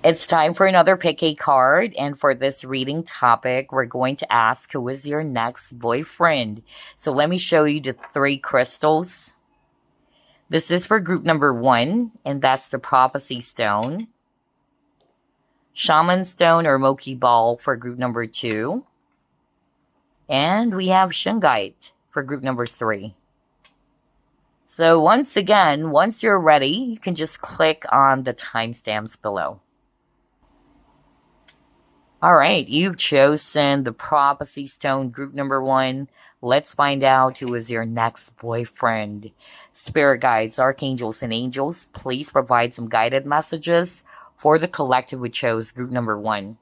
It's time for another pick a card, and for this reading topic, we're going to ask who is your next boyfriend. So let me show you the three crystals. This is for group number 1, and that's the Prophecy Stone. Shaman Stone or Moki Ball for group number 2. And we have Shungite for group number 3. So once again, once you're ready, you can just click on the timestamps below. All right, you've chosen the Prophecy Stone group number 1. Let's find out who is your next boyfriend. Spirit guides, archangels, and angels, please provide some guided messages for the collective who chose group number 1.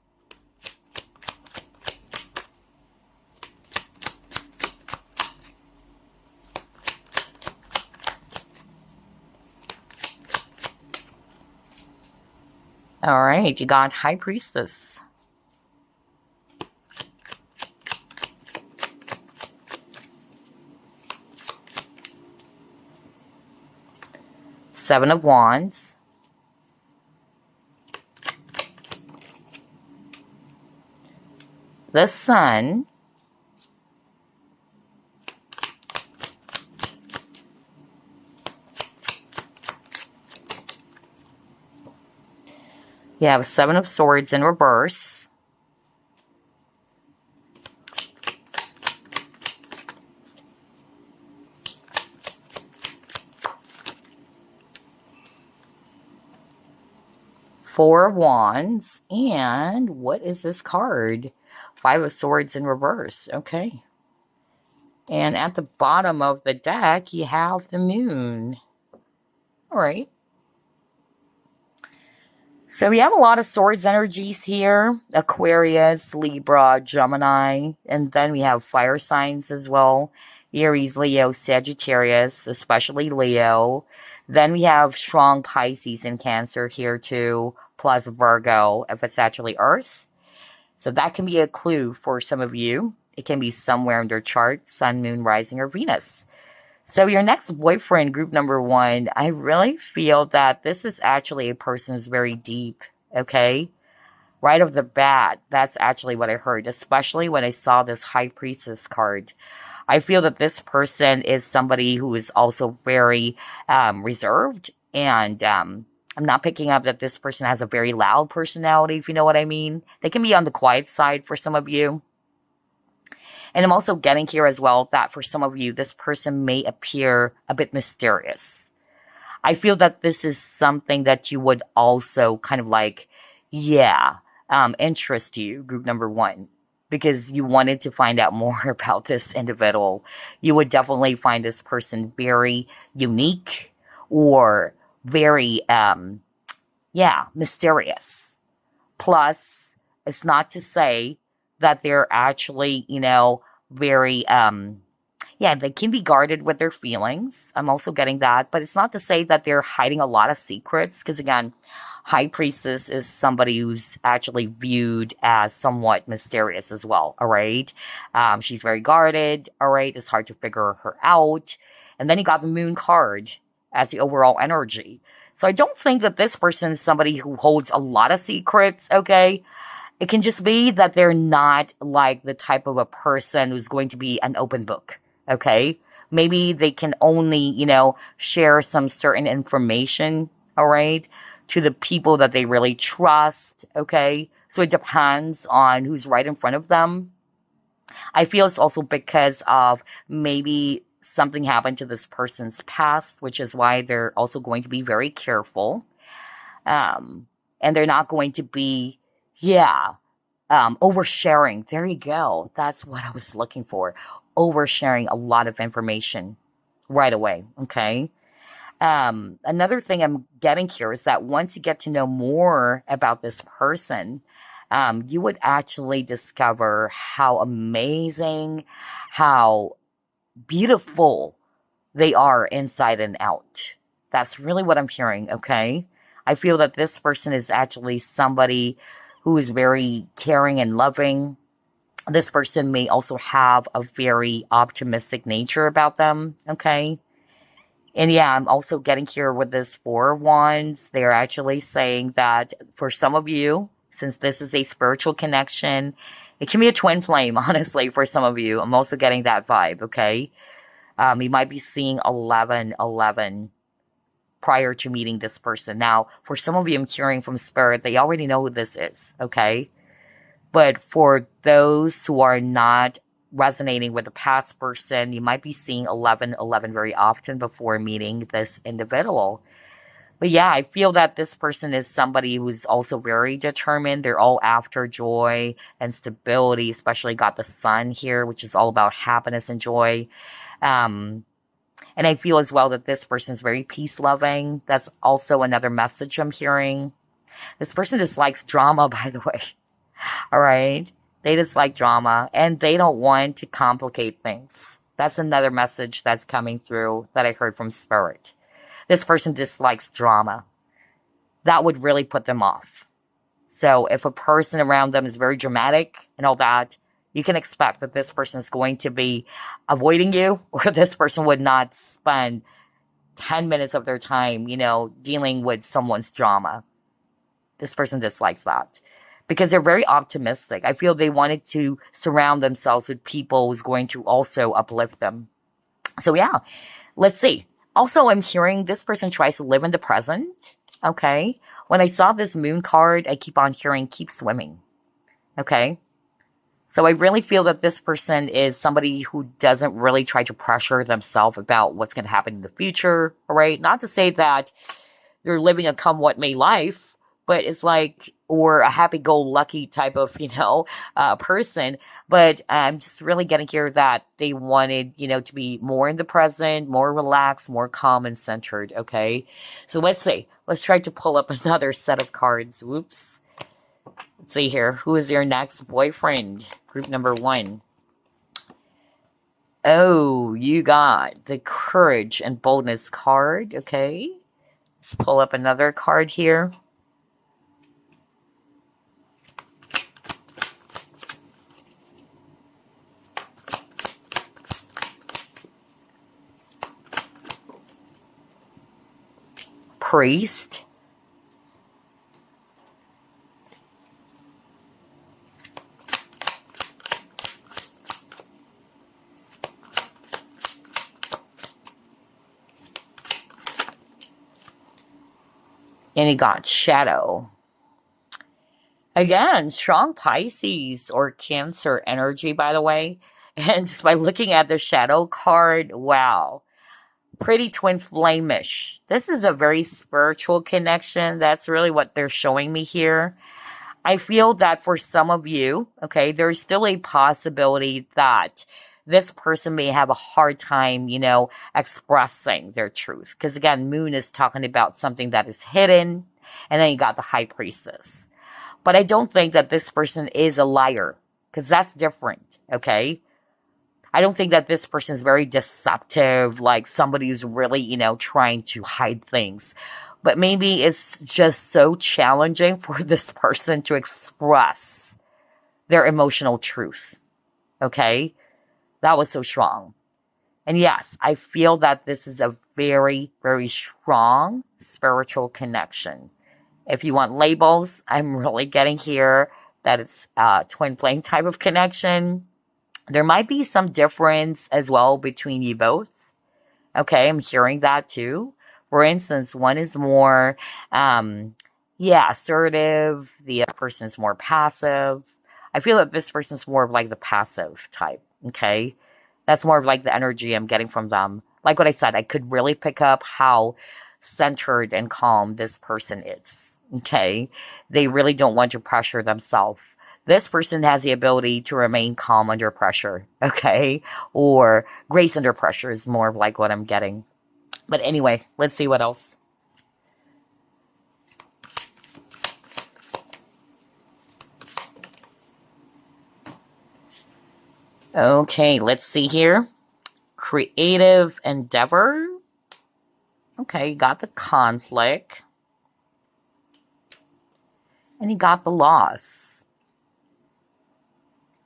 All right, you got High Priestess. Seven of Wands. The Sun. You have Seven of Swords in reverse. Four of Wands. And what is this card? Five of Swords in reverse. Okay. And at the bottom of the deck, you have the Moon. All right. So we have a lot of swords energies here. Aquarius, Libra, Gemini. And then we have fire signs as well. Aries, Leo, Sagittarius, especially Leo. Then we have strong Pisces and Cancer here too, plus Virgo, if it's actually Earth. So that can be a clue for some of you. It can be somewhere in their chart, Sun, Moon, Rising, or Venus. So your next boyfriend, group number 1, I really feel that this is actually a person who's very deep, okay? Right off the bat, that's actually what I heard, especially when I saw this High Priestess card. I feel that this person is somebody who is also very reserved, and I'm not picking up that this person has a very loud personality, if you know what I mean. They can be on the quiet side for some of you. And I'm also getting here as well that for some of you, this person may appear a bit mysterious. I feel that this is something that you would also kind of like, interest you, group number 1, because you wanted to find out more about this individual. You would definitely find this person very unique or very, mysterious. Plus, it's not to say that they're actually, very, they can be guarded with their feelings. I'm also getting that. But it's not to say that they're hiding a lot of secrets. Because again, High Priestess is somebody who's actually viewed as somewhat mysterious as well. All right. She's very guarded. All right. It's hard to figure her out. And then you got the Moon card as the overall energy. So I don't think that this person is somebody who holds a lot of secrets. Okay. It can just be that they're not like the type of a person who's going to be an open book, okay? Maybe they can only, share some certain information, all right, to the people that they really trust, okay? So it depends on who's right in front of them. I feel it's also because of maybe something happened to this person's past, which is why they're also going to be very careful. And they're not going to be oversharing. There you go. That's what I was looking for. Oversharing a lot of information right away. Okay. Another thing I'm getting here is that once you get to know more about this person, you would actually discover how amazing, how beautiful they are inside and out. That's really what I'm hearing. Okay. I feel that this person is actually somebody who is very caring and loving. This person may also have a very optimistic nature about them, okay? And yeah, I'm also getting here with this Four of Wands. They're actually saying that for some of you, since this is a spiritual connection, it can be a twin flame, honestly, for some of you. I'm also getting that vibe, okay? You might be seeing 1111 prior to meeting this person. Now, for some of you, I'm hearing from Spirit, they already know who this is, okay? But for those who are not resonating with the past person, you might be seeing 1111 very often before meeting this individual. But yeah, I feel that this person is somebody who's also very determined. They're all after joy and stability, especially got the sun here, which is all about happiness and joy. Um, and I feel as well that this person is very peace loving. That's also another message I'm hearing. This person dislikes drama, by the way. All right. They dislike drama and they don't want to complicate things. That's another message that's coming through that I heard from Spirit. This person dislikes drama. That would really put them off. So if a person around them is very dramatic and all that, you can expect that this person is going to be avoiding you, or this person would not spend 10 minutes of their time, dealing with someone's drama. This person dislikes that because they're very optimistic. I feel they wanted to surround themselves with people who's going to also uplift them. So yeah, let's see. Also, I'm hearing this person tries to live in the present. Okay. When I saw this moon card, I keep on hearing keep swimming. Okay. So I really feel that this person is somebody who doesn't really try to pressure themselves about what's going to happen in the future. All right. Not to say that they're living a come what may life, but it's like, or a happy-go-lucky type of, person. But I'm just really getting here that they wanted, to be more in the present, more relaxed, more calm and centered. Okay. So let's see. Let's try to pull up another set of cards. Whoops. Let's see here. Who is your next boyfriend? Group number 1. Oh, you got the courage and boldness card. Okay. Let's pull up another card here. Priest. And you got Shadow. Again, strong Pisces or Cancer energy, by the way. And just by looking at the Shadow card, wow. Pretty twin flame-ish. This is a very spiritual connection. That's really what they're showing me here. I feel that for some of you, okay, there's still a possibility that this person may have a hard time, expressing their truth. Because again, Moon is talking about something that is hidden, and then you got the High Priestess. But I don't think that this person is a liar, because that's different, okay? I don't think that this person is very deceptive, like somebody who's really, trying to hide things. But maybe it's just so challenging for this person to express their emotional truth. Okay? That was so strong. And yes, I feel that this is a very, very strong spiritual connection. If you want labels, I'm really getting here that it's a twin flame type of connection. There might be some difference as well between you both. Okay, I'm hearing that too. For instance, one is more, assertive. The other person is more passive. I feel that this person's more of like the passive type. Okay, that's more of like the energy I'm getting from them. Like what I said, I could really pick up how centered and calm this person is. Okay, they really don't want to pressure themselves. This person has the ability to remain calm under pressure, okay? Or grace under pressure is more of like what I'm getting. But anyway, let's see what else. Okay, let's see here. Creative endeavor. Okay, you got the conflict. And you got the loss.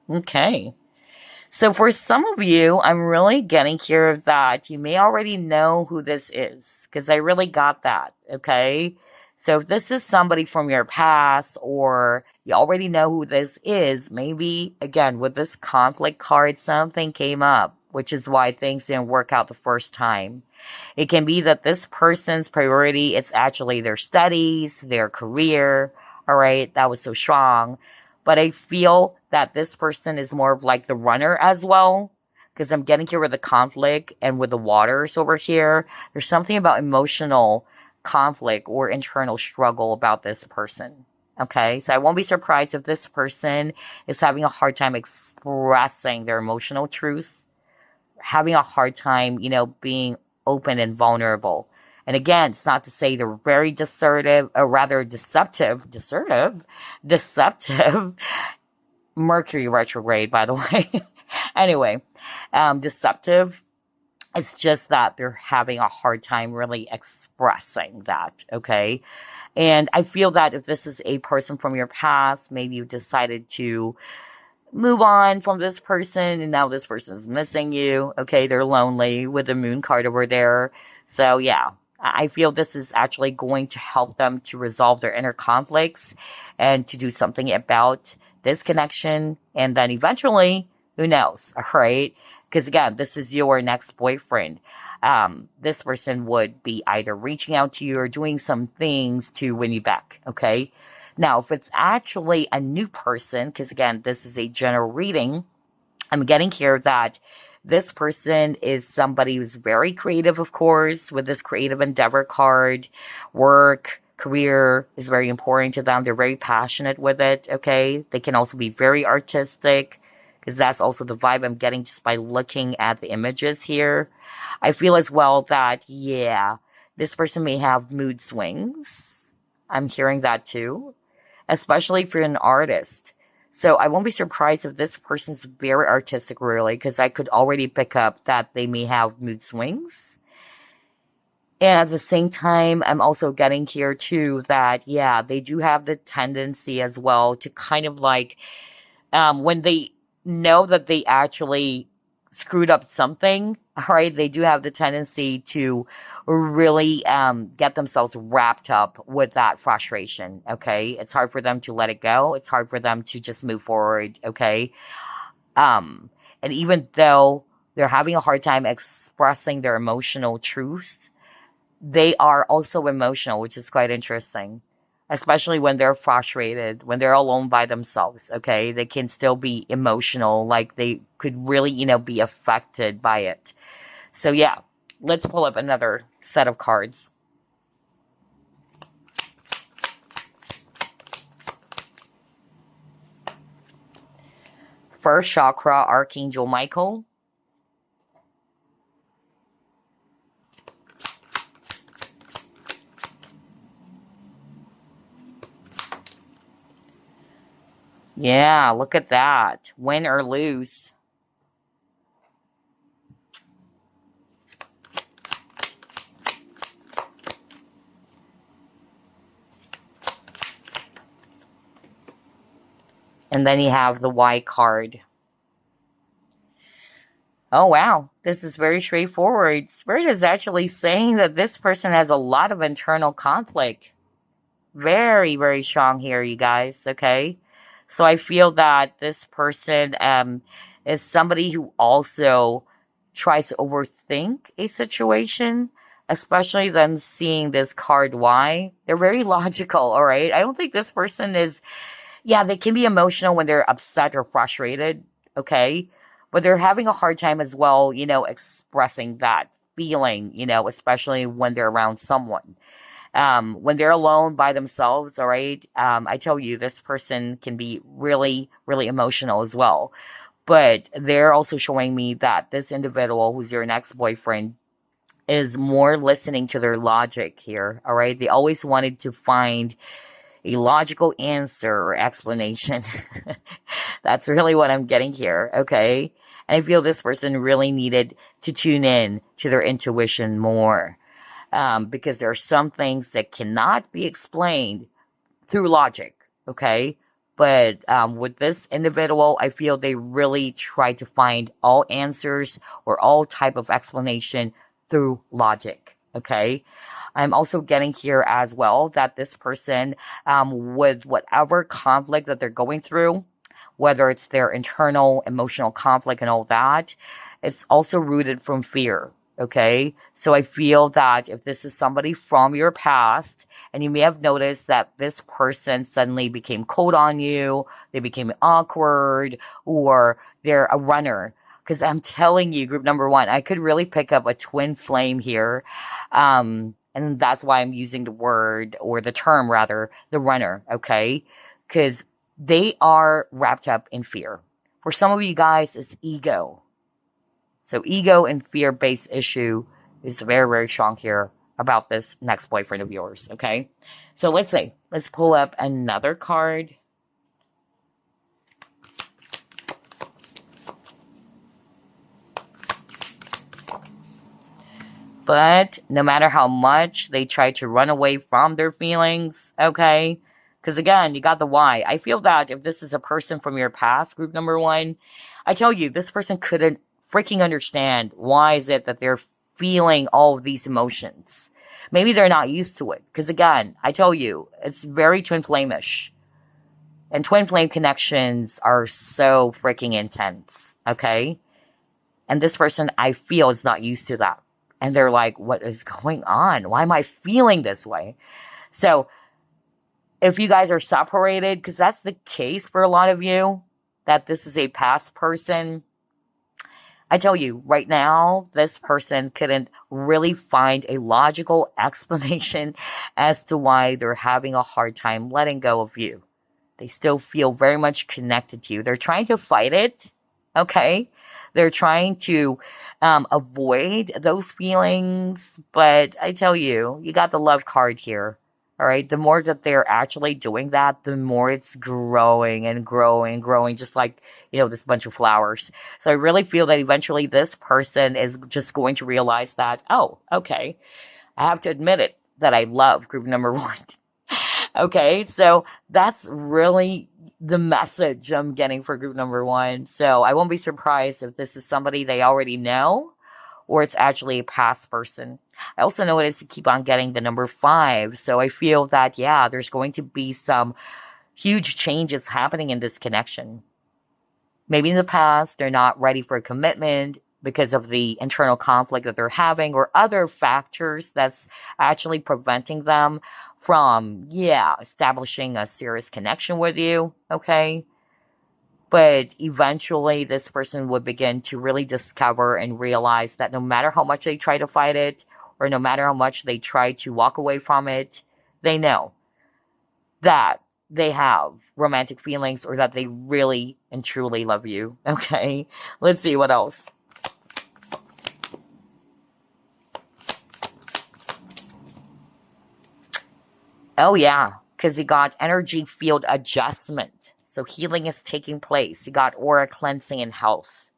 Okay. So for some of you, I'm really getting here that you may already know who this is because I really got that. Okay. So if this is somebody from your past or you already know who this is, maybe again with this conflict card, something came up, which is why things didn't work out the first time. It can be that this person's priority is actually their studies, their career. All right, that was so strong. But I feel that this person is more of like the runner as well. Because I'm getting here with the conflict and with the waters over here. There's something about emotional conflict or internal struggle about this person. Okay, so I won't be surprised if this person is having a hard time expressing their emotional truth, having a hard time, being open and vulnerable. And again, it's not to say they're very deceptive, or rather deceptive. Mercury retrograde, by the way. Anyway, deceptive. It's just that they're having a hard time really expressing that, okay? And I feel that if this is a person from your past, maybe you decided to move on from this person and now this person is missing you. Okay, they're lonely with the moon card over there. So yeah, I feel this is actually going to help them to resolve their inner conflicts and to do something about this connection. And then eventually, who knows? All right. Because again, this is your next boyfriend. This person would be either reaching out to you or doing some things to win you back. Okay. Now, if it's actually a new person, because again, this is a general reading, I'm getting here that this person is somebody who's very creative, of course, with this creative endeavor card. Work, career is very important to them. They're very passionate with it, okay? They can also be very artistic, because that's also the vibe I'm getting just by looking at the images here. I feel as well that, yeah, this person may have mood swings. I'm hearing that too, especially if you're an artist. So I won't be surprised if this person's very artistic, really, because I could already pick up that they may have mood swings. And at the same time, I'm also getting here too that, yeah, they do have the tendency as well to kind of like, when they know that they actually screwed up something, all right, they do have the tendency to really get themselves wrapped up with that frustration, okay? It's hard for them to let it go. It's hard for them to just move forward, okay? Um, and even though they're having a hard time expressing their emotional truth, they are also emotional, which is quite interesting. Especially when they're frustrated, when they're alone by themselves, okay? They can still be emotional, like they could really, be affected by it. So yeah, let's pull up another set of cards. First chakra, Archangel Michael. Yeah, look at that. Win or lose. And then you have the Y card. Oh, wow. This is very straightforward. Spirit is actually saying that this person has a lot of internal conflict. Very, very strong here, you guys. Okay. So I feel that this person is somebody who also tries to overthink a situation, especially them seeing this card Y. They're very logical, all right? I don't think this person is, yeah, they can be emotional when they're upset or frustrated, okay? But they're having a hard time as well, expressing that feeling, especially when they're around someone. When they're alone by themselves, all right, I tell you, this person can be really, really emotional as well. But they're also showing me that this individual who's your next boyfriend is more listening to their logic here, all right? They always wanted to find a logical answer or explanation. That's really what I'm getting here, okay? And I feel this person really needed to tune in to their intuition more. Because there are some things that cannot be explained through logic, okay? But with this individual, I feel they really try to find all answers or all type of explanation through logic. Okay. I'm also getting here as well that this person, with whatever conflict that they're going through, whether it's their internal emotional conflict and all that, it's also rooted from fear. Okay. So I feel that if this is somebody from your past, and you may have noticed that this person suddenly became cold on you, they became awkward, or they're a runner. Because I'm telling you, group number one, I could really pick up a twin flame here. And that's why I'm using the word, or the term rather, the runner, okay? Because they are wrapped up in fear. For some of you guys, it's ego. So ego and fear-based issue is very, very strong here about this next boyfriend of yours, okay? So let's see. Let's pull up another card. But no matter how much they try to run away from their feelings, okay? Because again, you got the why. I feel that if this is a person from your past, group number one, I tell you, this person couldn't freaking understand why is it that they're feeling all of these emotions. Maybe they're not used to it. Because again, I tell you, it's very twin flame-ish. And twin flame connections are so freaking intense, okay? And this person, I feel, is not used to that. And they're like, what is going on? Why am I feeling this way? So if you guys are separated, because that's the case for a lot of you, that this is a past person, I tell you, right now, this person couldn't really find a logical explanation as to why they're having a hard time letting go of you. They still feel very much connected to you. They're trying to fight it, okay? They're trying to avoid those feelings. But I tell you, you got the love card here. All right. The more that they're actually doing that, the more it's growing and growing and growing, just like, this bunch of flowers. So I really feel that eventually this person is just going to realize that, oh, okay, I have to admit it, that I love group number one. Okay, so that's really the message I'm getting for group number one. So I won't be surprised if this is somebody they already know, or it's actually a past person. I also noticed to keep on getting the number 5. So I feel that, yeah, there's going to be some huge changes happening in this connection. Maybe in the past, they're not ready for a commitment because of the internal conflict that they're having, or other factors that's actually preventing them from, establishing a serious connection with you, okay? But eventually, this person would begin to really discover and realize that no matter how much they try to fight it, or no matter how much they try to walk away from it, they know that they have romantic feelings, or that they really and truly love you, okay? Let's see what else. Oh, yeah, because you got energy field adjustment. So healing is taking place. You got aura cleansing and health.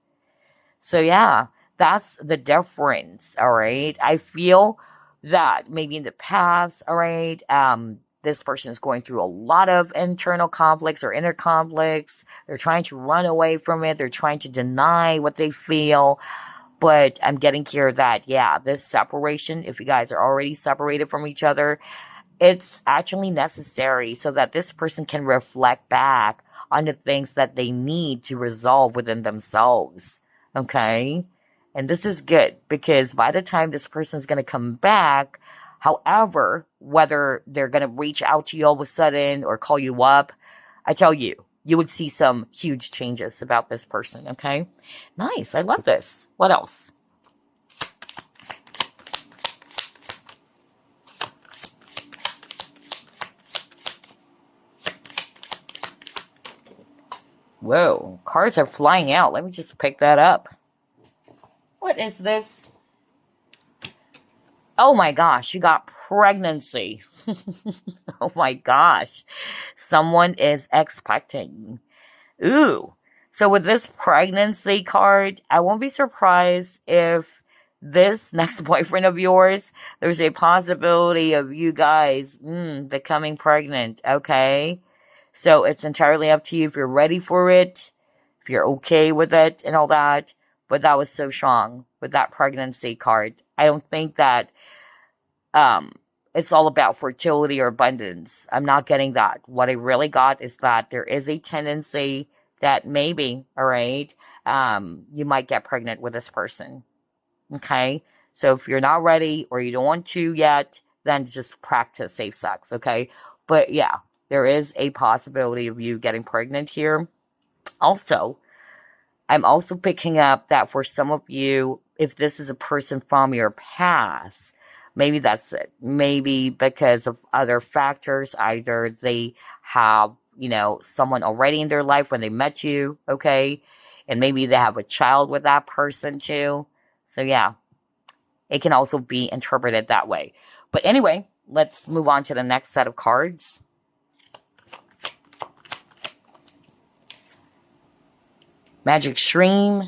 So, yeah, that's the difference, all right? I feel that maybe in the past, all right, this person is going through a lot of internal conflicts or inner conflicts. They're trying to run away from it. They're trying to deny what they feel. But I'm getting here that, this separation, if you guys are already separated from each other, it's actually necessary so that this person can reflect back on the things that they need to resolve within themselves. Okay? And this is good because by the time this person is going to come back, however, whether they're going to reach out to you all of a sudden or call you up, I tell you, you would see some huge changes about this person. Okay? Nice. I love this. What else? Whoa, cards are flying out. Let me just pick that up. What is this? Oh my gosh, you got pregnancy. Oh my gosh. Someone is expecting. Ooh. So with this pregnancy card, I won't be surprised if this next boyfriend of yours, there's a possibility of you guys becoming pregnant, okay? So it's entirely up to you if you're ready for it, if you're okay with it and all that. But that was so strong with that pregnancy card. I don't think that um it's all about fertility or abundance. I'm not getting that. What I really got is that there is a tendency that maybe, all right, you might get pregnant with this person. Okay. So if you're not ready or you don't want to yet, then just practice safe sex. Okay. But yeah, there is a possibility of you getting pregnant here. Also, I'm also picking up that for some of you, if this is a person from your past, maybe that's it. Maybe because of other factors, either they have, someone already in their life when they met you, okay? And maybe they have a child with that person too. So yeah, it can also be interpreted that way. But anyway, let's move on to the next set of cards. Magic Stream.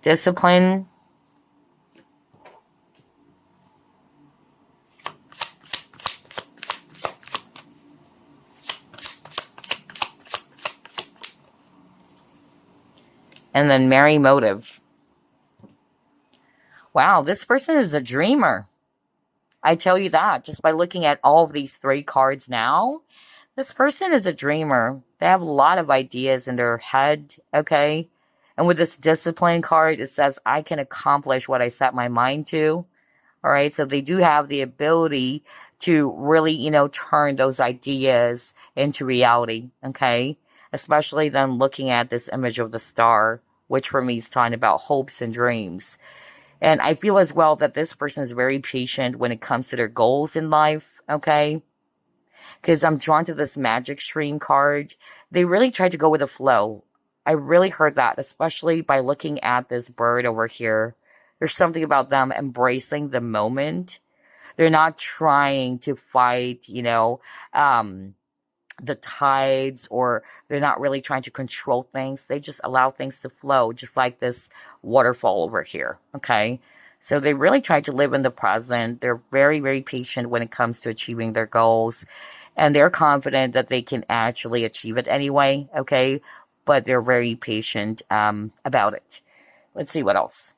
Discipline. And then Merry Motive. Wow, this person is a dreamer. I tell you that just by looking at all of these 3 cards now. This person is a dreamer. They have a lot of ideas in their head, okay? And with this discipline card, it says, I can accomplish what I set my mind to. All right, so they do have the ability to really, turn those ideas into reality, okay? Especially then looking at this image of the star, which for me is talking about hopes and dreams. And I feel as well that this person is very patient when it comes to their goals in life, okay? Because I'm drawn to this magic stream card. They really try to go with the flow. I really heard that, especially by looking at this bird over here. There's something about them embracing the moment. They're not trying to fight, the tides, or they're not really trying to control things. They just allow things to flow, just like this waterfall over here. Okay. So they really try to live in the present. They're very, very patient when it comes to achieving their goals. And they're confident that they can actually achieve it anyway. Okay. But they're very patient about it. Let's see what else.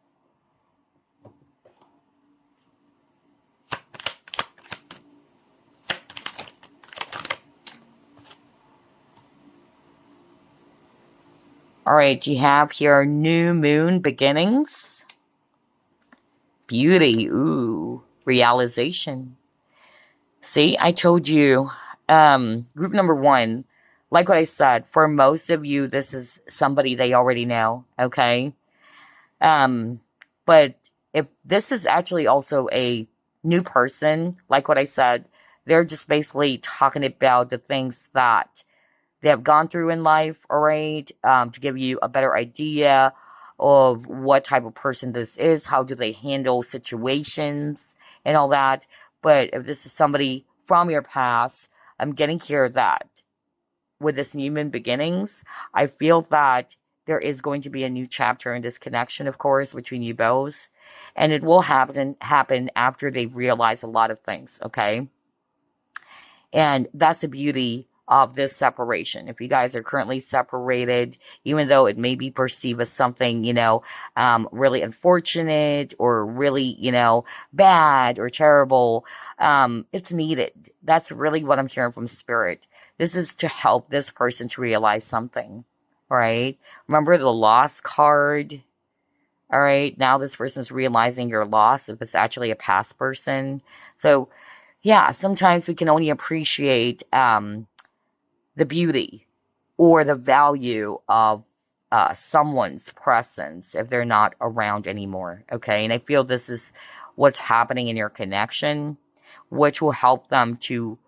All right, you have here new moon beginnings. Beauty, ooh, realization. See, I told you, group number 1, like what I said, for most of you, this is somebody they already know, okay? Um, but if this is actually also a new person, like what I said, they're just basically talking about the things that they have gone through in life, all right, to give you a better idea of what type of person this is, how do they handle situations and all that. But if this is somebody from your past, I'm getting here that with this new moon beginnings, I feel that there is going to be a new chapter in this connection, of course, between you both. And it will happen after they realize a lot of things, okay? And that's the beauty of this separation. If you guys are currently separated, even though it may be perceived as something, really unfortunate or really, bad or terrible, it's needed. That's really what I'm hearing from Spirit. This is to help this person to realize something, right? Remember the loss card? All right. Now this person is realizing your loss if it's actually a past person. So, yeah, sometimes we can only appreciate the beauty or the value of someone's presence if they're not around anymore. Okay. And I feel this is what's happening in your connection, which will help them to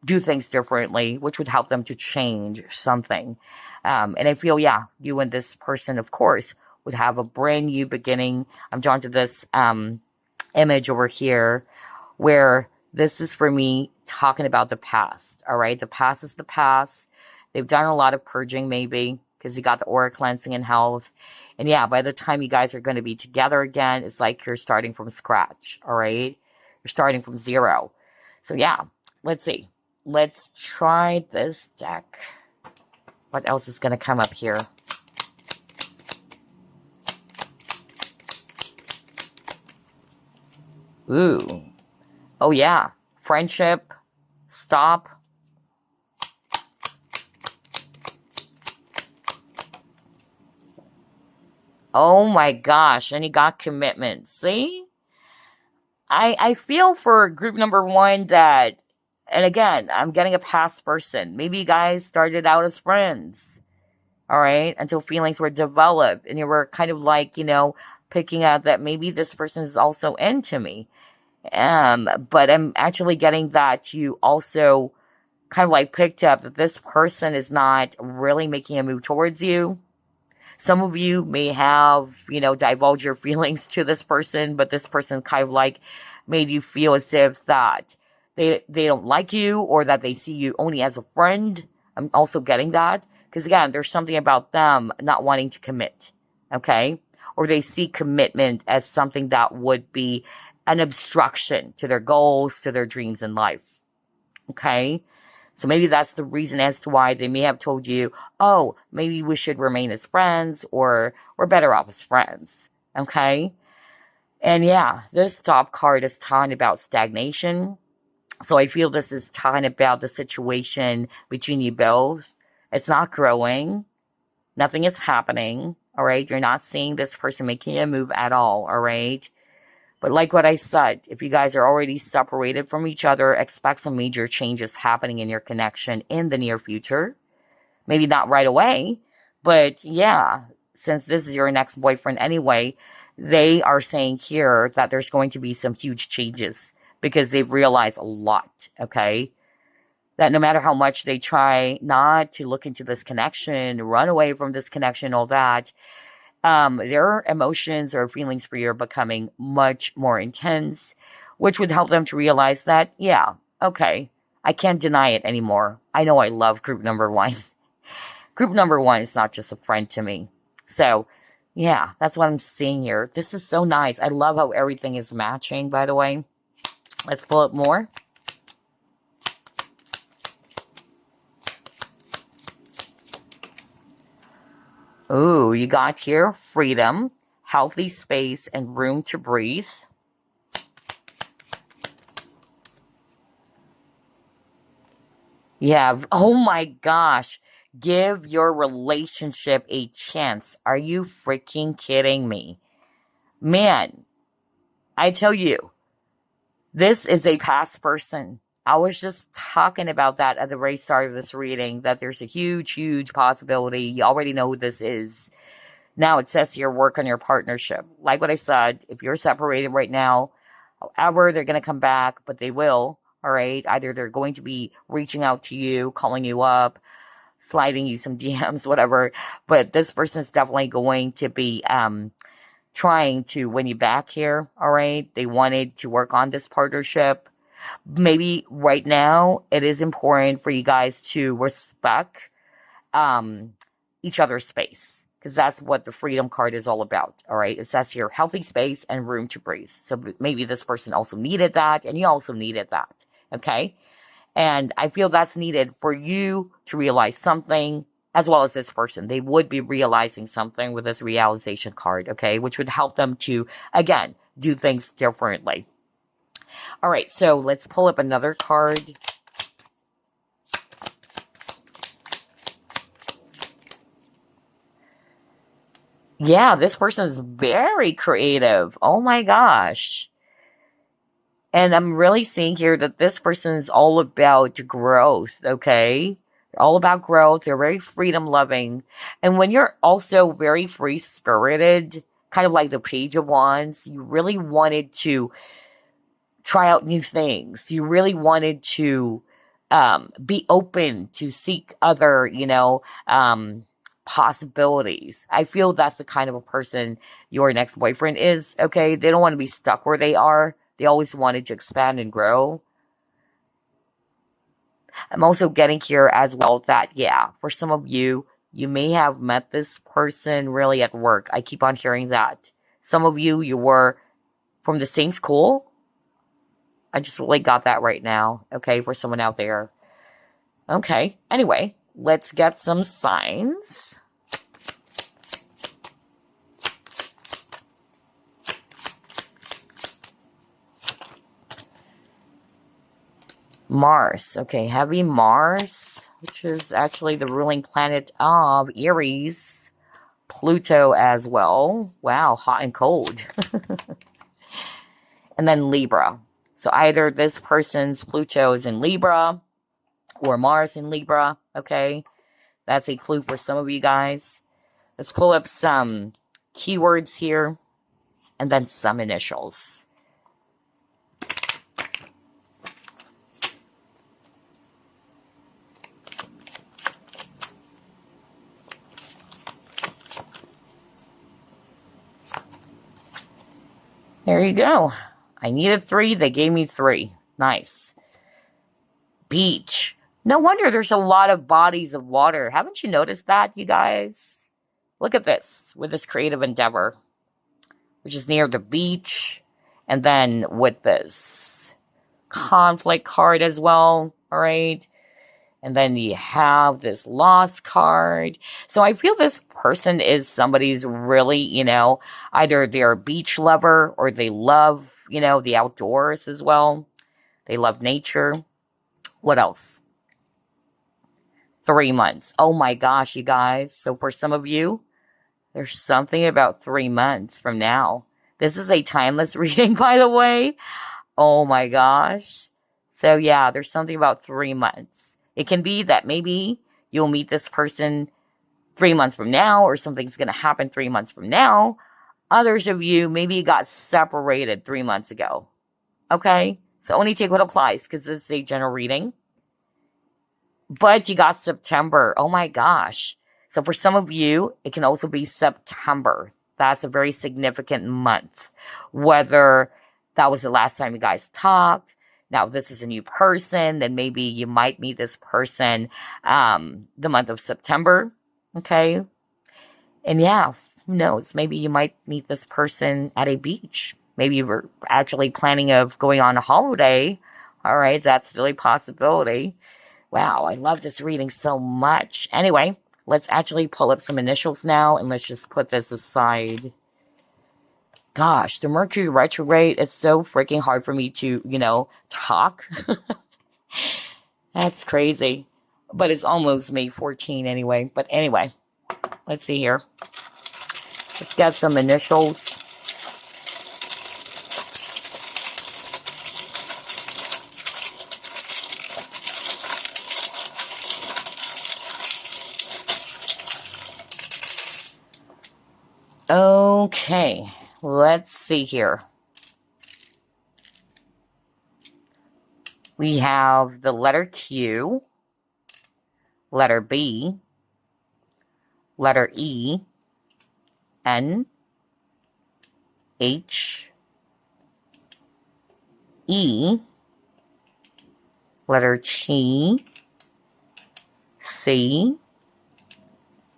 do things differently, which would help them to change something. And I feel, yeah, you and this person, of course, would have a brand new beginning. I'm drawn to this image over here where this is for me talking about the past. All right. The past is the past. They've done a lot of purging, maybe. because you got the aura cleansing and health. And yeah, by the time you guys are going to be together again, it's like you're starting from scratch, all right? You're starting from zero. So yeah, let's see. Let's try this deck. What else is going to come up here? Ooh. Oh yeah. Friendship. Stop. Oh my gosh. And you got commitment. See? I feel for group number one that, and again, I'm getting a past person. Maybe you guys started out as friends, all right, until feelings were developed and you were kind of like, picking out that maybe this person is also into me. But I'm actually getting that you also kind of like picked up that this person is not really making a move towards you. Some of you may have, divulged your feelings to this person, but this person kind of like made you feel as if that they don't like you or that they see you only as a friend. I'm also getting that because again, there's something about them not wanting to commit. Okay. Or they see commitment as something that would be an obstruction to their goals, to their dreams in life. Okay. So maybe that's the reason as to why they may have told you, oh, maybe we should remain as friends or we're better off as friends. Okay. And yeah, this stop card is talking about stagnation. So I feel this is talking about the situation between you both. It's not growing. Nothing is happening. All right. You're not seeing this person making a move at all. All right. But like what I said, if you guys are already separated from each other, expect some major changes happening in your connection in the near future. Maybe not right away, but yeah, since this is your next boyfriend anyway, they are saying here that there's going to be some huge changes because they've realized a lot, okay? That no matter how much they try not to look into this connection, run away from this connection, all that, their emotions or feelings for you are becoming much more intense, which would help them to realize that, yeah, okay, I can't deny it anymore. I know I love group number one. Group number one is not just a friend to me. So, yeah, that's what I'm seeing here. This is so nice. I love how everything is matching, by the way. Let's pull up more. Ooh, you got here freedom, healthy space, and room to breathe. Yeah. Oh my gosh. Give your relationship a chance. Are you freaking kidding me? Man, I tell you, this is a past person. I was just talking about that at the very start of this reading, that there's a huge, huge possibility. You already know who this is. Now it says here, work on your partnership. Like what I said, if you're separated right now, however, they're going to come back, but they will. All right. Either they're going to be reaching out to you, calling you up, sliding you some DMs, whatever. But this person is definitely going to be trying to win you back here. All right. They wanted to work on this partnership. Maybe right now it is important for you guys to respect um, each other's space, because that's what the freedom card is all about. All right. It says here, healthy space and room to breathe. So maybe this person also needed that and you also needed that. Okay. And I feel that's needed for you to realize something, as well as this person. They would be realizing something with this realization card. Okay. Which would help them to, again, do things differently. All right. So let's pull up another card. Yeah, this person is very creative. Oh my gosh. And I'm really seeing here that this person is all about growth, okay? They're all about growth. They're very freedom loving. And when you're also very free spirited, kind of like the Page of Wands, you really wanted to try out new things. You really wanted to be open to seek other, possibilities. I feel that's the kind of a person your next boyfriend is, okay? They don't want to be stuck where they are. They always wanted to expand and grow. I'm also getting here as well that, yeah, for some of you, You may have met this person really at work. I keep on hearing that. Some of you, you were from the same school. I just really got that right now. Okay, for someone out there. Okay, anyway, let's get some signs. Mars. Okay, heavy Mars, which is actually the ruling planet of Aries. Pluto as well. Wow, hot and cold. And then Libra. So either this person's Pluto is in Libra or Mars in Libra. Okay, that's a clue for some of you guys. Let's pull up some keywords here and then some initials. There you go. I needed 3. They gave me 3. Nice. Beach. No wonder there's a lot of bodies of water. Haven't you noticed that, you guys? Look at this with this creative endeavor, which is near the beach. And then with this conflict card as well. All right. And then you have this lost card. So I feel this person is somebody who's really, either they're a beach lover or they love, the outdoors as well. They love nature. What else? 3 months. Oh my gosh, you guys. So for some of you, there's something about 3 months from now. This is a timeless reading, by the way. Oh my gosh. So yeah, there's something about 3 months. It can be that maybe you'll meet this person 3 months from now, or something's going to happen 3 months from now. Others of you, maybe you got separated 3 months ago. Okay? So only take what applies, because this is a general reading. But you got September. Oh my gosh. So for some of you, it can also be September. That's a very significant month. Whether that was the last time you guys talked. Now, if this is a new person, then maybe you might meet this person the month of September. Okay? And yeah, who knows? Maybe you might meet this person at a beach. Maybe you were actually planning of going on a holiday. All right, that's still a possibility. Wow, I love this reading so much. Anyway, let's actually pull up some initials now, and let's just put this aside. Gosh, the Mercury retrograde is so freaking hard for me to, talk. That's crazy. But it's almost May 14 anyway. But anyway, let's see here. Let's get some initials. Okay, let's see here. We have the letter Q, letter B, letter E, N, H, E, letter T, C,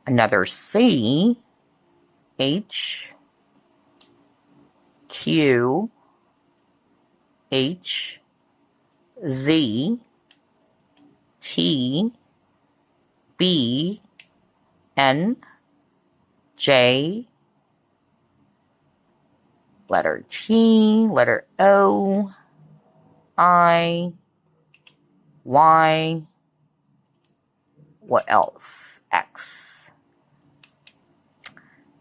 another C, H, Q, H, Z, T, B, N, J, letter T, letter O, I, Y, what else? X,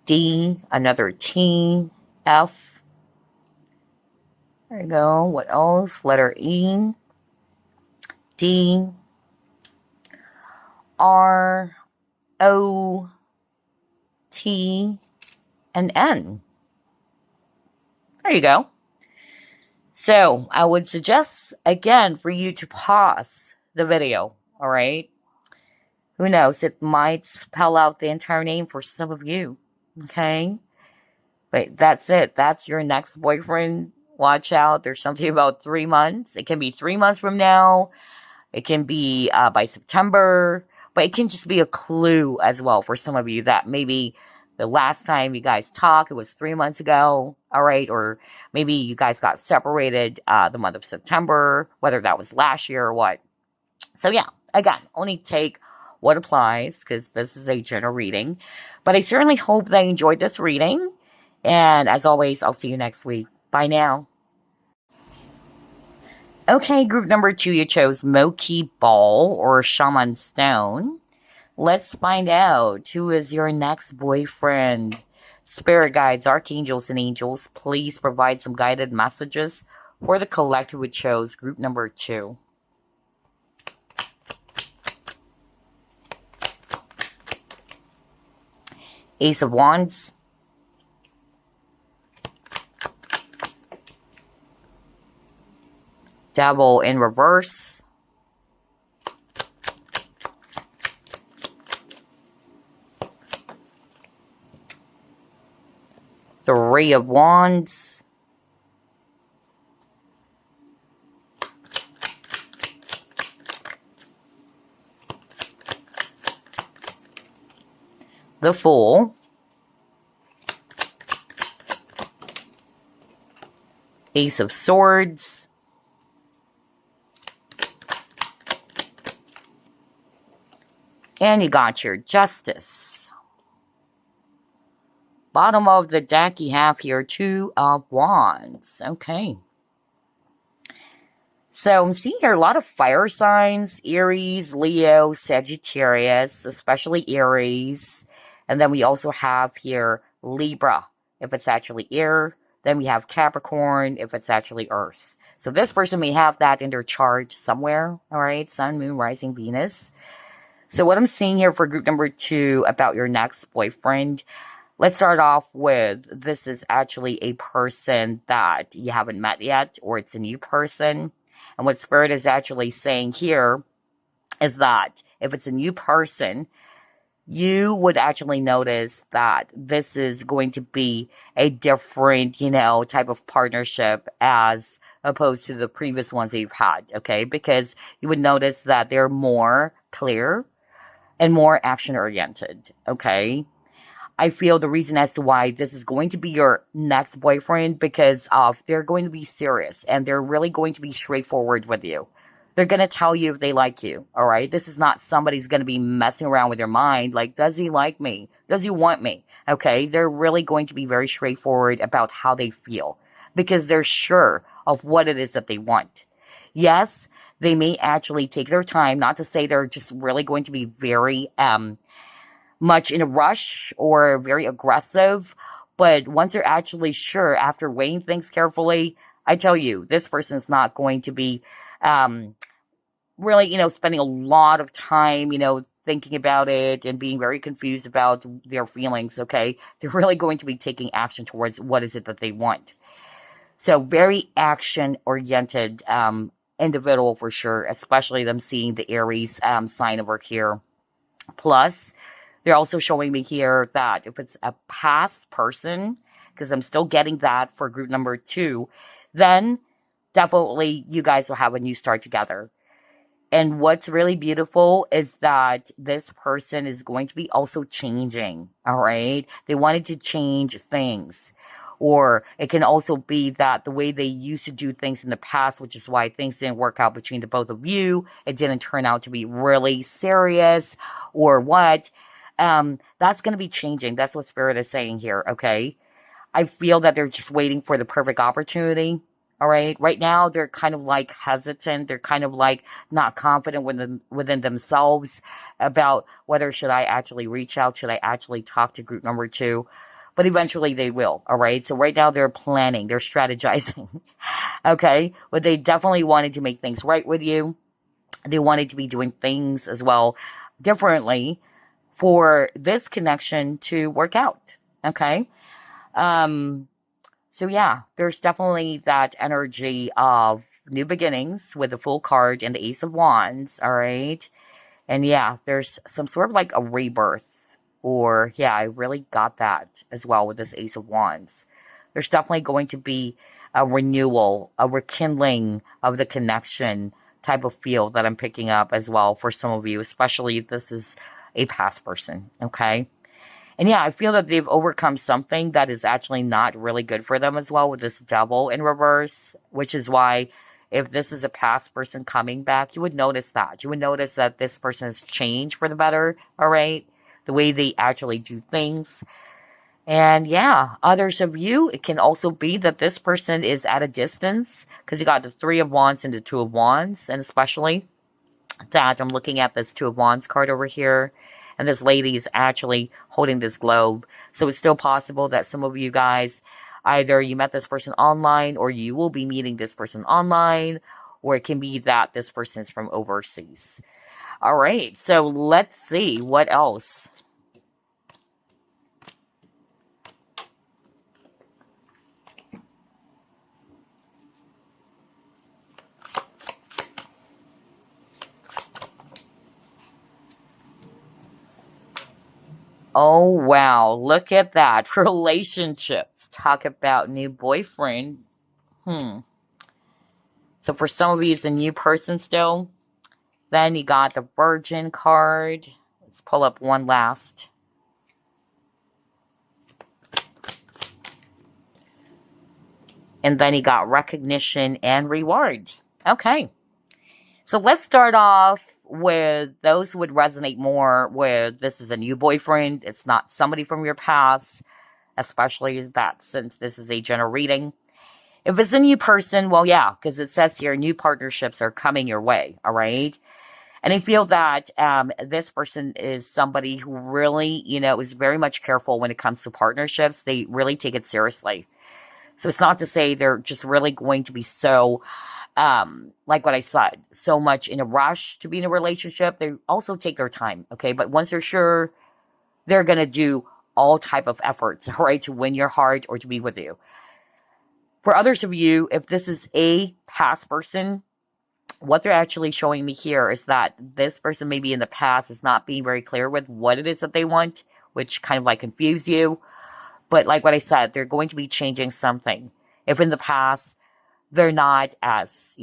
D, another T, F, there you go, what else? Letter E, D, R, O, T, and N. There you go. So I would suggest, again, for you to pause the video, all right? Who knows? It might spell out the entire name for some of you, okay? But that's it. That's your next boyfriend. Watch out. There's something about 3 months. It can be 3 months from now. It can be by September. but it can just be a clue as well for some of you that maybe the last time you guys talked, it was 3 months ago, all right? Or maybe you guys got separated the month of September, whether that was last year or what. So yeah, again, only take what applies because this is a general reading. But I certainly hope that you enjoyed this reading. And as always, I'll see you next week. Bye now. Okay, group number 2, you chose Moki Ball or Shaman Stone. Let's find out who is your next boyfriend. Spirit guides, archangels, and angels, please provide some guided messages for the collective who chose group number 2. Ace of Wands. Devil in reverse. Three of Wands. The Fool. Ace of Swords. And you got your Justice. Bottom of the deck, you have here 2 of Wands. Okay. So I'm seeing here a lot of fire signs, Aries, Leo, Sagittarius, especially Aries. And then we also have here Libra, if it's actually air. Then we have Capricorn, if it's actually earth. So this person may have that in their chart somewhere, all right? Sun, Moon, Rising, Venus. So what I'm seeing here for group number 2 about your next boyfriend, let's start off with this is actually a person that you haven't met yet, or it's a new person. And what Spirit is actually saying here is that if it's a new person, you would actually notice that this is going to be a different, type of partnership as opposed to the previous ones that you've had, okay? Because you would notice that they're more clear and more action-oriented, okay? I feel the reason as to why this is going to be your next boyfriend because of they're going to be serious and they're really going to be straightforward with you. They're going to tell you if they like you, all right? This is not somebody's going to be messing around with your mind like, does he like me? Does he want me? Okay? They're really going to be very straightforward about how they feel because they're sure of what it is that they want. Yes, they may actually take their time, not to say they're just really going to be very much in a rush or very aggressive, but once they're actually sure after weighing things carefully, I tell you, this person's not going to be really, spending a lot of time, thinking about it and being very confused about their feelings, okay? They're really going to be taking action towards what is it that they want. So very action-oriented individual for sure, especially them seeing the Aries sign over here. Plus, they're also showing me here that if it's a past person, because I'm still getting that for group number 2, then definitely you guys will have a new start together. And what's really beautiful is that this person is going to be also changing, all right? They wanted to change things. Or it can also be that the way they used to do things in the past, which is why things didn't work out between the both of you, it didn't turn out to be really serious or what. That's going to be changing. That's what Spirit is saying here, okay? I feel that they're just waiting for the perfect opportunity. All right. Right now, they're kind of like hesitant. They're kind of like not confident within themselves about whether should I actually reach out? Should I actually talk to group number 2? But eventually they will. All right. So right now they're planning. They're strategizing. Okay. But they definitely wanted to make things right with you. They wanted to be doing things as well differently for this connection to work out. Okay. So yeah, there's definitely that energy of new beginnings with the Fool card and the Ace of Wands, all right? And yeah, there's some sort of like a rebirth. Or yeah, I really got that as well with this Ace of Wands. There's definitely going to be a renewal, a rekindling of the connection type of feel that I'm picking up as well for some of you, especially if this is a past person, okay? And yeah, I feel that they've overcome something that is actually not really good for them as well with this devil in reverse, which is why if this is a past person coming back, you would notice that. You would notice that this person has changed for the better, all right? The way they actually do things. And yeah, others of you, it can also be that this person is at a distance because you got the Three of Wands and the Two of Wands, and especially that I'm looking at this Two of Wands card over here, and this lady is actually holding this globe. So it's still possible that some of you guys, either you met this person online or you will be meeting this person online, or it can be that this person is from overseas. All right, so let's see what else. Oh, wow. Look at that. Relationships. Talk about new boyfriend. Hmm. So for some of you, it's a new person still. Then you got the Virgin card. Let's pull up one last. And then you got recognition and reward. Okay. So let's start off with those who would resonate more with this is a new boyfriend. It's not somebody from your past, especially that since this is a general reading. If it's a new person, well, yeah, because it says here new partnerships are coming your way, all right? And I feel that this person is somebody who really, is very much careful when it comes to partnerships. They really take it seriously. So it's not to say they're just really going to be so, like what I said, so much in a rush to be in a relationship. They also take their time, okay? But once they're sure, they're going to do all type of efforts, right, to win your heart or to be with you. For others of you, if this is a past person, what they're actually showing me here is that this person maybe in the past is not being very clear with what it is that they want, which kind of like confuse you. But like what I said, they're going to be changing something. If in the past they're not as,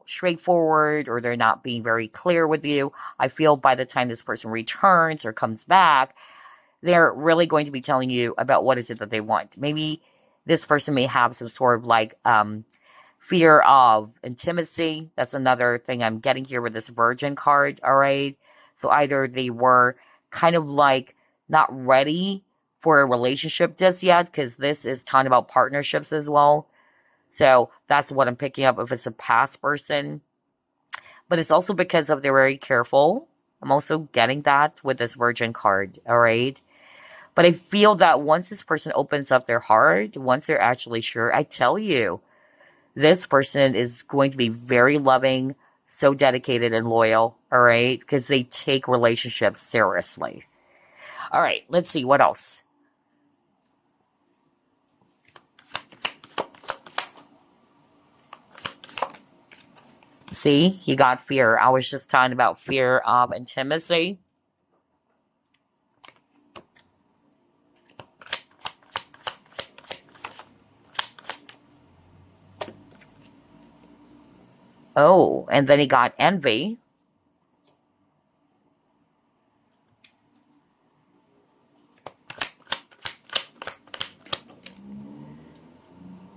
straightforward or they're not being very clear with you, I feel by the time this person returns or comes back, they're really going to be telling you about what is it that they want. Maybe this person may have some sort of like fear of intimacy. That's another thing I'm getting here with this Virgin card, all right? So either they were kind of like not ready for a relationship just yet, because this is talking about partnerships as well. So that's what I'm picking up if it's a past person. But it's also because of they're very careful. I'm also getting that with this Virgin card, all right? But I feel that once this person opens up their heart, once they're actually sure, I tell you, this person is going to be very loving, so dedicated and loyal, all right? Because they take relationships seriously. All right, let's see, what else? See, he got fear. I was just talking about fear of intimacy. Oh, and then he got envy.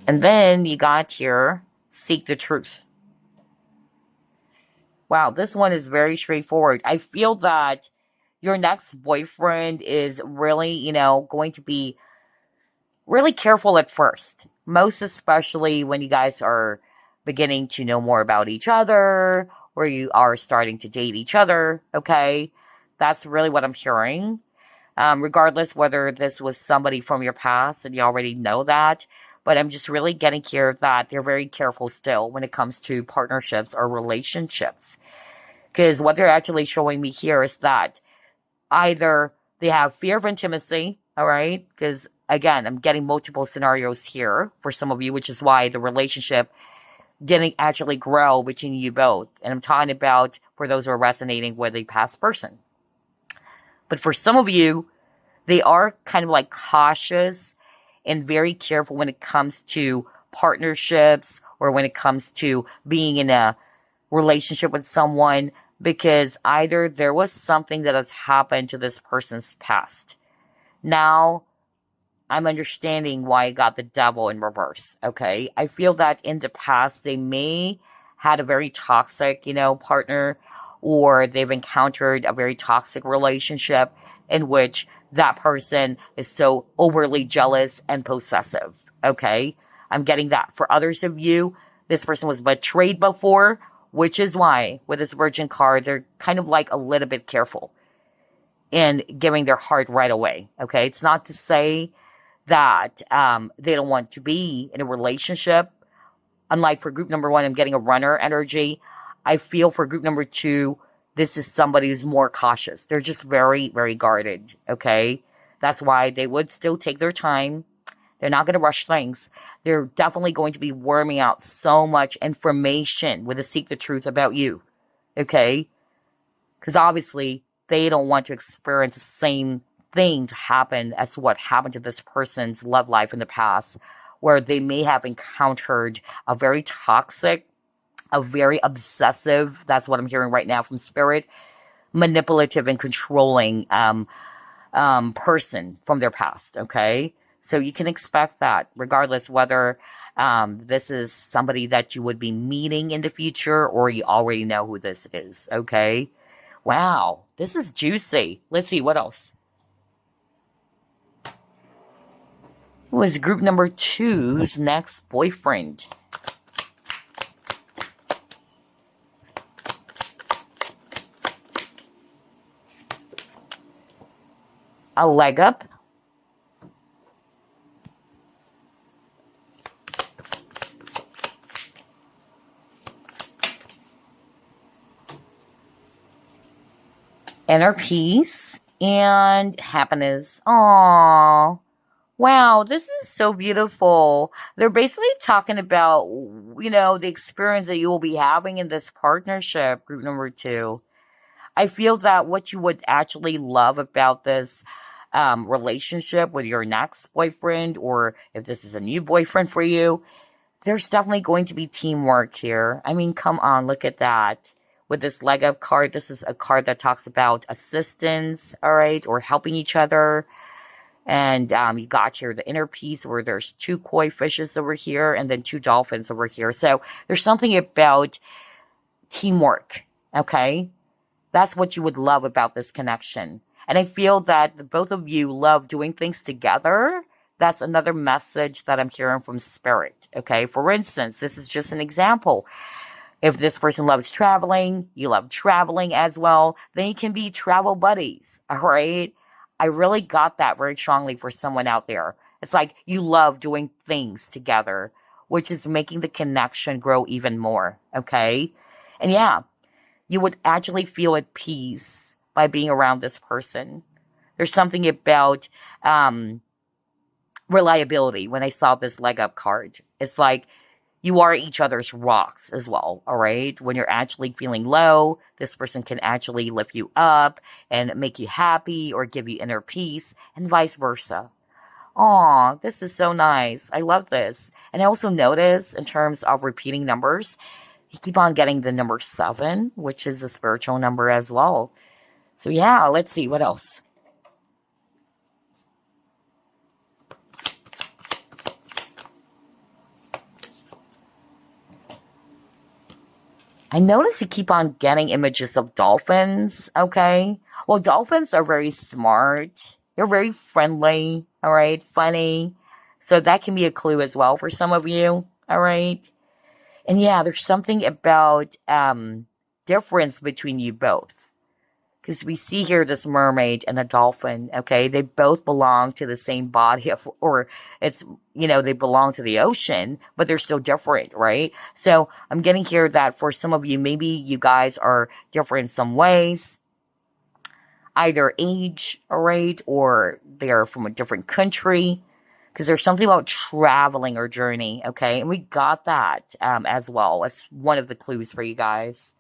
And then you got here, seek the truth. Wow, this one is very straightforward. I feel that your next boyfriend is really, going to be really careful at first. Most especially when you guys are beginning to know more about each other, or you are starting to date each other, okay? That's really what I'm hearing. Regardless whether this was somebody from your past and you already know that. But I'm just really getting here that they're very careful still when it comes to partnerships or relationships. Because what they're actually showing me here is that either they have fear of intimacy, all right? Because again, I'm getting multiple scenarios here for some of you, which is why the relationship didn't actually grow between you both. And I'm talking about for those who are resonating with a past person. But for some of you, they are kind of like cautious and very careful when it comes to partnerships or when it comes to being in a relationship with someone because either there was something that has happened to this person's past. Now, I'm understanding why I got the devil in reverse, okay? I feel that in the past, they may had a very toxic, partner, or they've encountered a very toxic relationship in which that person is so overly jealous and possessive, okay? I'm getting that. For others of you, this person was betrayed before, which is why with this Virgin card, they're kind of like a little bit careful in giving their heart right away, okay? It's not to say that they don't want to be in a relationship. Unlike for group number one, I'm getting a runner energy. I feel for group number two, this is somebody who's more cautious. They're just very, very guarded, okay? That's why they would still take their time. They're not going to rush things. They're definitely going to be worming out so much information with to seek the truth about you, okay? Because obviously, they don't want to experience the same thing to happen as what happened to this person's love life in the past, where they may have encountered a very toxic, a very obsessive, that's what I'm hearing right now from Spirit, manipulative and controlling person from their past, okay? So you can expect that, regardless whether this is somebody that you would be meeting in the future or you already know who this is, okay? Wow, this is juicy. Let's see, what else? Who is group number two's next boyfriend? A leg up. Inner peace and happiness. Aww. Wow, this is so beautiful. They're basically talking about, the experience that you will be having in this partnership, group number two. I feel that what you would actually love about this relationship with your next boyfriend, or if this is a new boyfriend for you, there's definitely going to be teamwork here. I mean, come on, look at that. With this leg up card, this is a card that talks about assistance, all right, or helping each other. And you got here the inner peace where there's two koi fishes over here and then two dolphins over here. So there's something about teamwork, okay? That's what you would love about this connection. And I feel that the both of you love doing things together. That's another message that I'm hearing from Spirit, okay? For instance, this is just an example. If this person loves traveling, you love traveling as well, then you can be travel buddies, all right? I really got that very strongly for someone out there. It's like you love doing things together, which is making the connection grow even more, okay? And yeah, you would actually feel at peace by being around this person. There's something about reliability when I saw this leg up card. It's like you are each other's rocks as well, all right? When you're actually feeling low, this person can actually lift you up and make you happy or give you inner peace, and vice versa. Aw, this is so nice. I love this. And I also notice in terms of repeating numbers, you keep on getting the number 7, which is a spiritual number as well. So yeah, let's see, what else? I notice you keep on getting images of dolphins, okay? Well, dolphins are very smart. They're very friendly, all right? Funny. So that can be a clue as well for some of you, all right? And yeah, there's something about difference between you both. Because we see here this mermaid and a dolphin, okay? They both belong to the same body of, or it's, they belong to the ocean, but they're still different, right? So I'm getting here that for some of you, maybe you guys are different in some ways, either age, all right, or they're from a different country, because there's something about traveling or journey, okay? And we got that as well as one of the clues for you guys.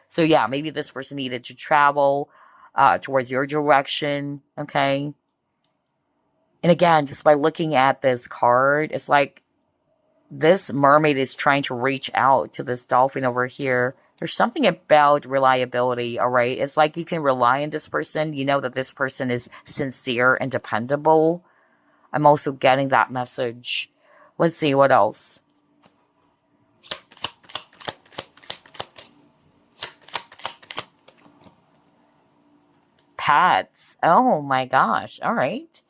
So yeah, maybe this person needed to travel towards your direction, okay? And again, just by looking at this card, it's like this mermaid is trying to reach out to this dolphin over here There's something about reliability, all right? It's like you can rely on this person. You know that this person is sincere and dependable. I'm also getting that message. Let's see what else. Pets. Oh my gosh. All right.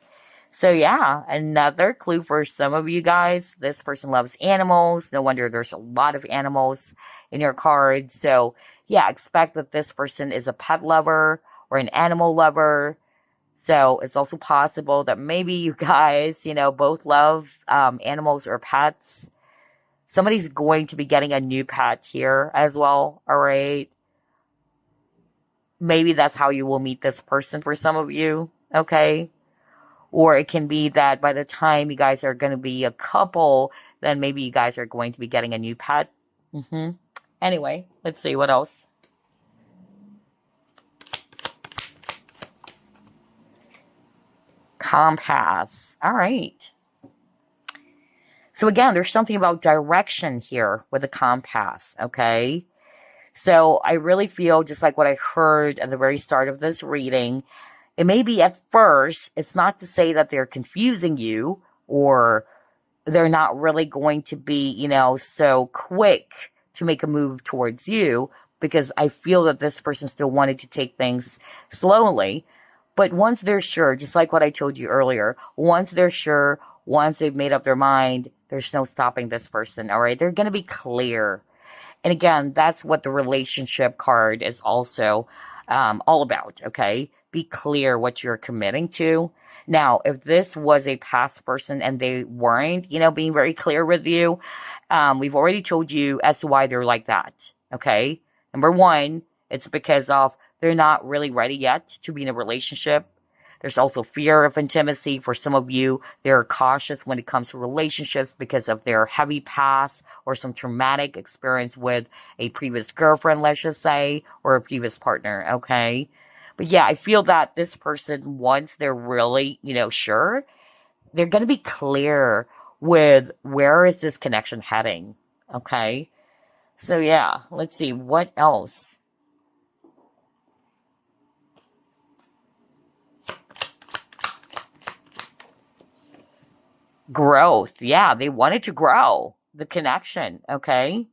So yeah, another clue for some of you guys. This person loves animals. No wonder there's a lot of animals in your card. So yeah, expect that this person is a pet lover or an animal lover. So it's also possible that maybe you guys, both love animals or pets. Somebody's going to be getting a new pet here as well. All right. Maybe that's how you will meet this person for some of you. Okay. Or it can be that by the time you guys are going to be a couple, then maybe you guys are going to be getting a new pet. Anyway, let's see what else. Compass. All right. So again, there's something about direction here with the compass, okay? So I really feel just like what I heard at the very start of this reading, it may be at first, it's not to say that they're confusing you or they're not really going to be, so quick to make a move towards you, because I feel that this person still wanted to take things slowly. But once they're sure, just like what I told you earlier, once they're sure, once they've made up their mind, there's no stopping this person, all right? They're going to be clear. And again, that's what the relationship card is also all about, okay? Be clear what you're committing to. Now, if this was a past person and they weren't, being very clear with you, we've already told you as to why they're like that, okay? Number one, it's because of they're not really ready yet to be in a relationship. There's also fear of intimacy. For some of you, they're cautious when it comes to relationships because of their heavy past or some traumatic experience with a previous girlfriend, let's just say, or a previous partner, okay? But yeah, I feel that this person, once they're really, sure, they're going to be clear with where is this connection heading, okay? So yeah, let's see, what else? Growth. Yeah, they wanted to grow the connection, okay?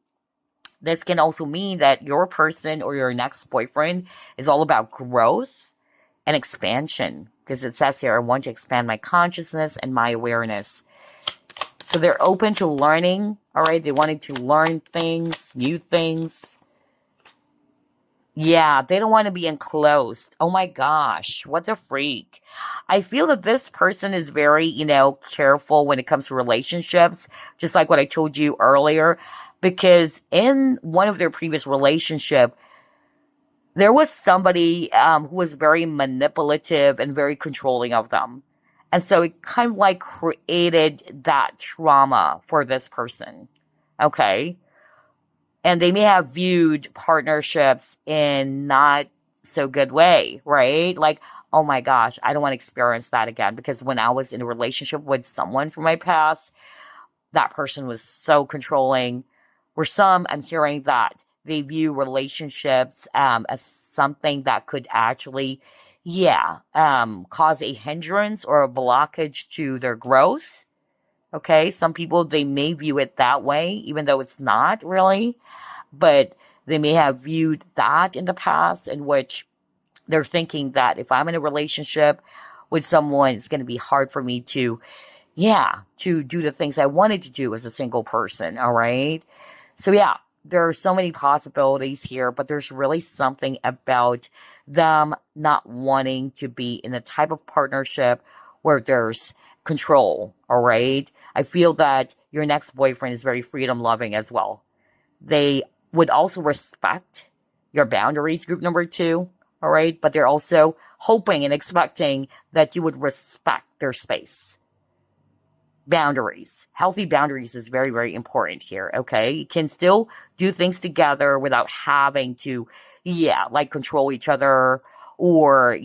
This can also mean that your person or your next boyfriend is all about growth and expansion, because it says here, I want to expand my consciousness and my awareness. So they're open to learning, all right? They wanted to learn things, new things. Yeah, they don't want to be enclosed. Oh my gosh, what the freak. I feel that this person is very, careful when it comes to relationships, just like what I told you earlier, because in one of their previous relationship, there was somebody who was very manipulative and very controlling of them. And so it kind of like created that trauma for this person. Okay. And they may have viewed partnerships in not so good way, right? Like, oh my gosh, I don't want to experience that again, because when I was in a relationship with someone from my past, that person was so controlling. For some, I'm hearing that they view relationships as something that could actually, cause a hindrance or a blockage to their growth. Okay, some people, they may view it that way, even though it's not really, but they may have viewed that in the past, in which they're thinking that if I'm in a relationship with someone, it's going to be hard for me to, to do the things I wanted to do as a single person. All right. So yeah, there are so many possibilities here, but there's really something about them not wanting to be in a type of partnership where there's control. All right. I feel that your next boyfriend is very freedom loving as well. They would also respect your boundaries, group number two. All right. But they're also hoping and expecting that you would respect their space. Boundaries. Healthy boundaries is very, very important here. Okay. You can still do things together without having to, control each other or,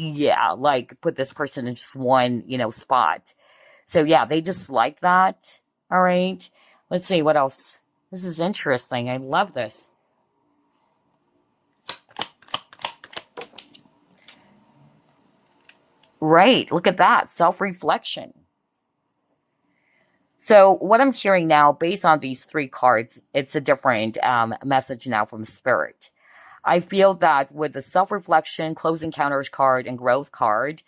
put this person in just one, spot. So yeah, they just like that. All right. Let's see what else. This is interesting. I love this. Right. Look at that. Self-reflection. So what I'm hearing now, based on these three cards, it's a different message now from Spirit. I feel that with the self-reflection, close encounters card, and growth card,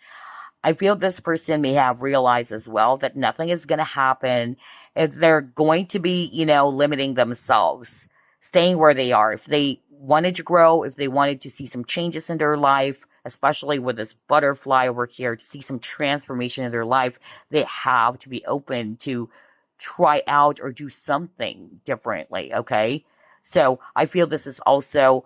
I feel this person may have realized as well that nothing is going to happen if they're going to be, limiting themselves, staying where they are. If they wanted to grow, if they wanted to see some changes in their life, especially with this butterfly over here, to see some transformation in their life, they have to be open to try out or do something differently. Okay. So I feel this is also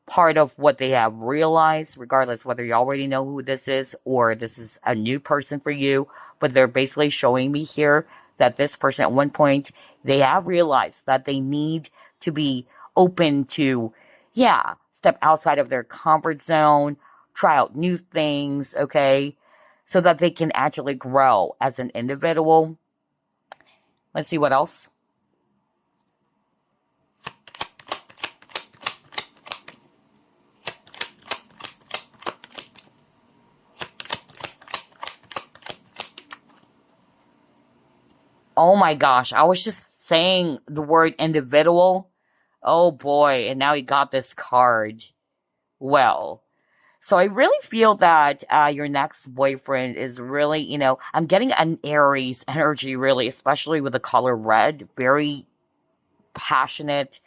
part of what they have realized, regardless whether you already know who this is or this is a new person for you. But they're basically showing me here that this person at one point, they have realized that they need to be open to, yeah, step outside of their comfort zone, try out new things, okay, so that they can actually grow as an individual. Let's see what else. Oh my gosh, I was just saying the word individual. Oh boy, and now he got this card. Well, so I really feel that your next boyfriend is really, I'm getting an Aries energy, really, especially with the color red. Very passionate,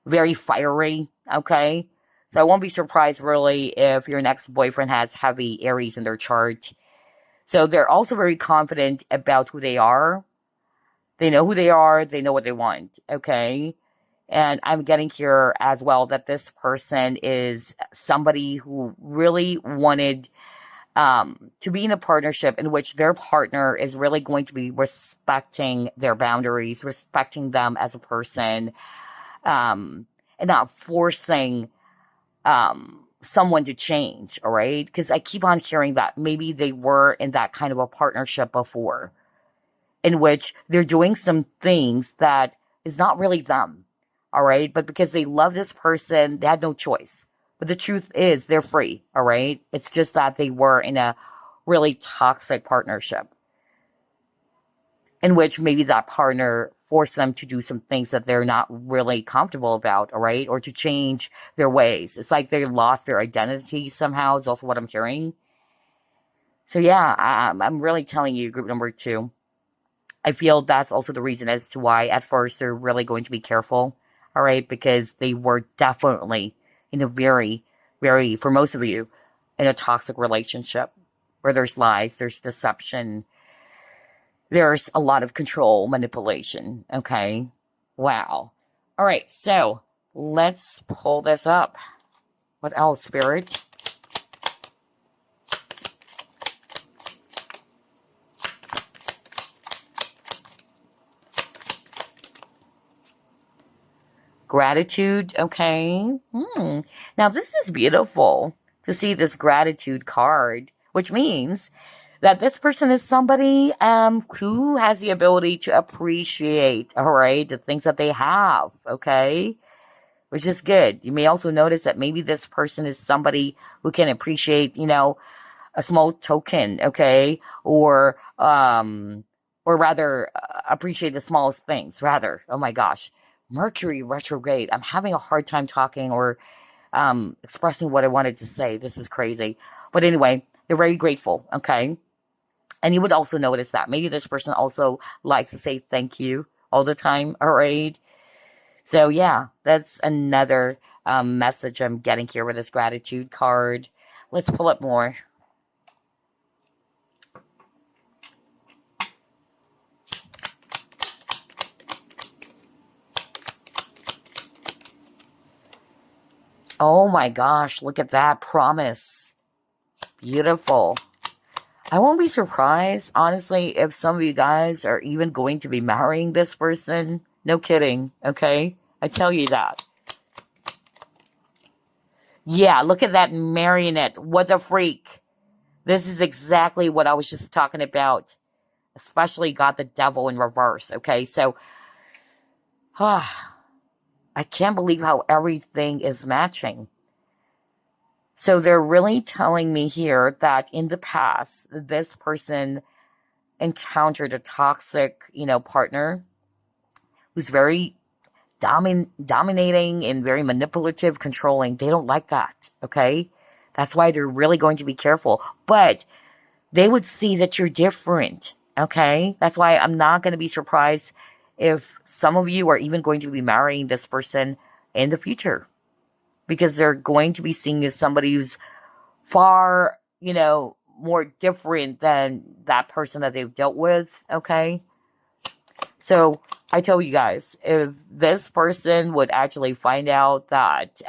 very fiery, okay? So I won't be surprised, really, if your next boyfriend has heavy Aries in their chart. So they're also very confident about who they are. They know who they are, they know what they want, okay? And I'm getting here as well that this person is somebody who really wanted to be in a partnership in which their partner is really going to be respecting their boundaries, respecting them as a person, and not forcing someone to change, all right? Because I keep on hearing that maybe they were in that kind of a partnership before, in which they're doing some things that is not really them. All right. But because they love this person, they had no choice. But the truth is they're free. All right. It's just that they were in a really toxic partnership in which maybe that partner forced them to do some things that they're not really comfortable about. All right. Or to change their ways. It's like they lost their identity somehow, is also what I'm hearing. So yeah, I'm really telling you, group number two. I feel that's also the reason as to why at first they're really going to be careful, all right, because they were definitely in a very, very, for most of you, in a toxic relationship where there's lies, there's deception, there's a lot of control, manipulation, okay? Wow. All right, so let's pull this up. What else, Spirit? Gratitude, okay. Now, this is beautiful to see this gratitude card, which means that this person is somebody who has the ability to appreciate, all right, the things that they have, okay, which is good. You may also notice that maybe this person is somebody who can appreciate, a small token, okay, or rather appreciate the smallest things. Rather, oh my gosh, Mercury retrograde. I'm having a hard time talking or expressing what I wanted to say. This is crazy, but anyway, they're very grateful, okay. And you would also notice that maybe this person also likes to say thank you all the time. All right. So yeah, that's another message I'm getting here with this gratitude card. Let's pull up more. Oh my gosh, look at that promise. Beautiful. I won't be surprised, honestly, if some of you guys are even going to be marrying this person. No kidding, okay? I tell you that. Yeah, look at that marionette. What a freak. This is exactly what I was just talking about. Especially got the devil in reverse, okay? So, I can't believe how everything is matching. So they're really telling me here that in the past, this person encountered a toxic, partner who's very dominating and very manipulative, controlling. They don't like that. Okay. That's why they're really going to be careful. But they would see that you're different. Okay. That's why I'm not going to be surprised if some of you are even going to be marrying this person in the future, because they're going to be seeing you as somebody who's far, more different than that person that they've dealt with. Okay. So I tell you guys, if this person would actually find out that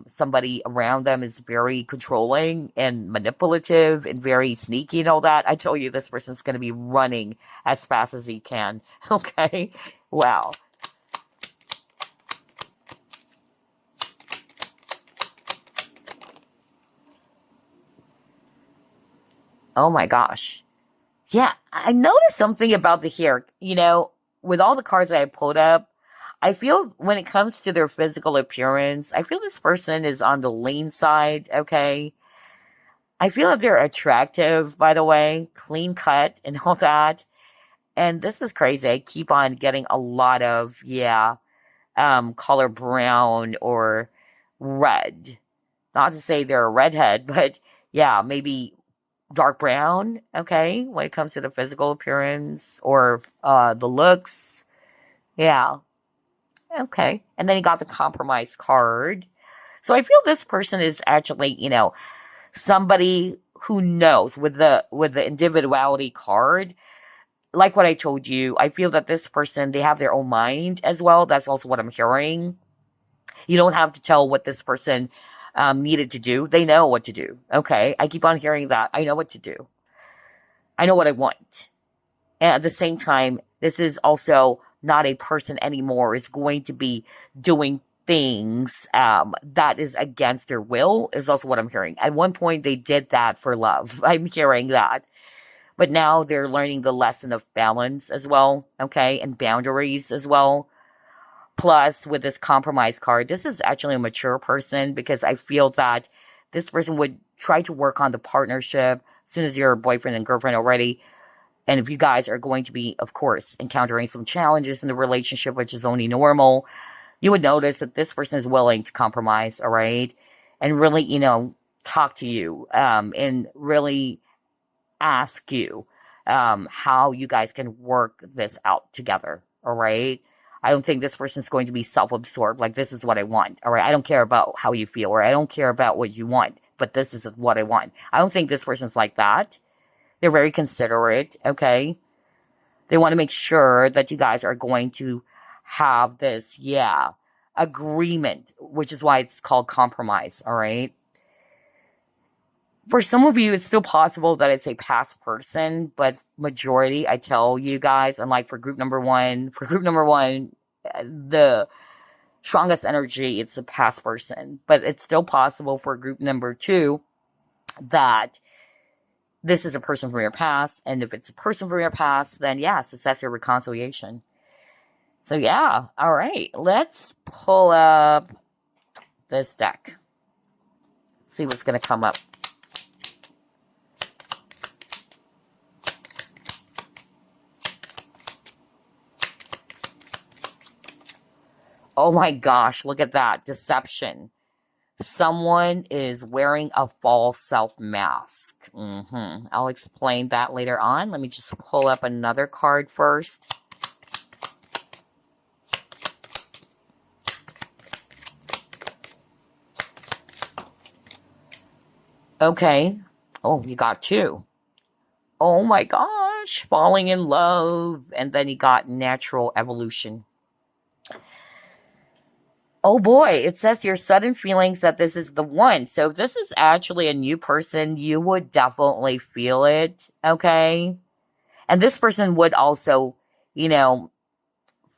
somebody around them is very controlling and manipulative and very sneaky and all that, I tell you this person's going to be running as fast as he can. Okay? Wow. Oh my gosh. Yeah, I noticed something about the hair. With all the cards that I pulled up, I feel when it comes to their physical appearance, I feel this person is on the lean side, okay? I feel like they're attractive, by the way, clean cut and all that. And this is crazy. I keep on getting a lot of, color brown or red. Not to say they're a redhead, but yeah, maybe dark brown, okay, when it comes to the physical appearance or the looks. Yeah, okay. And then you got the compromise card. So I feel this person is actually, somebody who knows with the individuality card. Like what I told you, I feel that this person, they have their own mind as well. That's also what I'm hearing. You don't have to tell what this person needed to do. They know what to do. Okay. I keep on hearing that. I know what to do. I know what I want. And at the same time, this is also not a person anymore is going to be doing things that is against their will, is also what I'm hearing. At one point, they did that for love. I'm hearing that. But now they're learning the lesson of balance as well, okay, and boundaries as well. Plus, with this compromise card, this is actually a mature person, because I feel that this person would try to work on the partnership as soon as you're boyfriend and girlfriend already. And if you guys are going to be, of course, encountering some challenges in the relationship, which is only normal, you would notice that this person is willing to compromise, all right? And really, talk to you and really ask you how you guys can work this out together, all right? I don't think this person is going to be self-absorbed, like, this is what I want, all right? I don't care about how you feel, or I don't care about what you want, but this is what I want. I don't think this person's like that. They're very considerate, okay? They want to make sure that you guys are going to have this, agreement, which is why it's called compromise, all right? For some of you, it's still possible that it's a past person, but majority, I tell you guys, unlike for group number one, the strongest energy, it's a past person. But it's still possible for group number two that this is a person from your past. And if it's a person from your past, then yes, that's your reconciliation. So yeah, all right. Let's pull up this deck. See what's going to come up. Oh my gosh, look at that. Deception. Someone is wearing a false self mask. I'll explain that later on. Let me just pull up another card first. Okay. Oh, you got two. Oh my gosh. Falling in love. And then you got natural evolution. Oh boy, it says your sudden feelings that this is the one. So if this is actually a new person, you would definitely feel it, okay? And this person would also,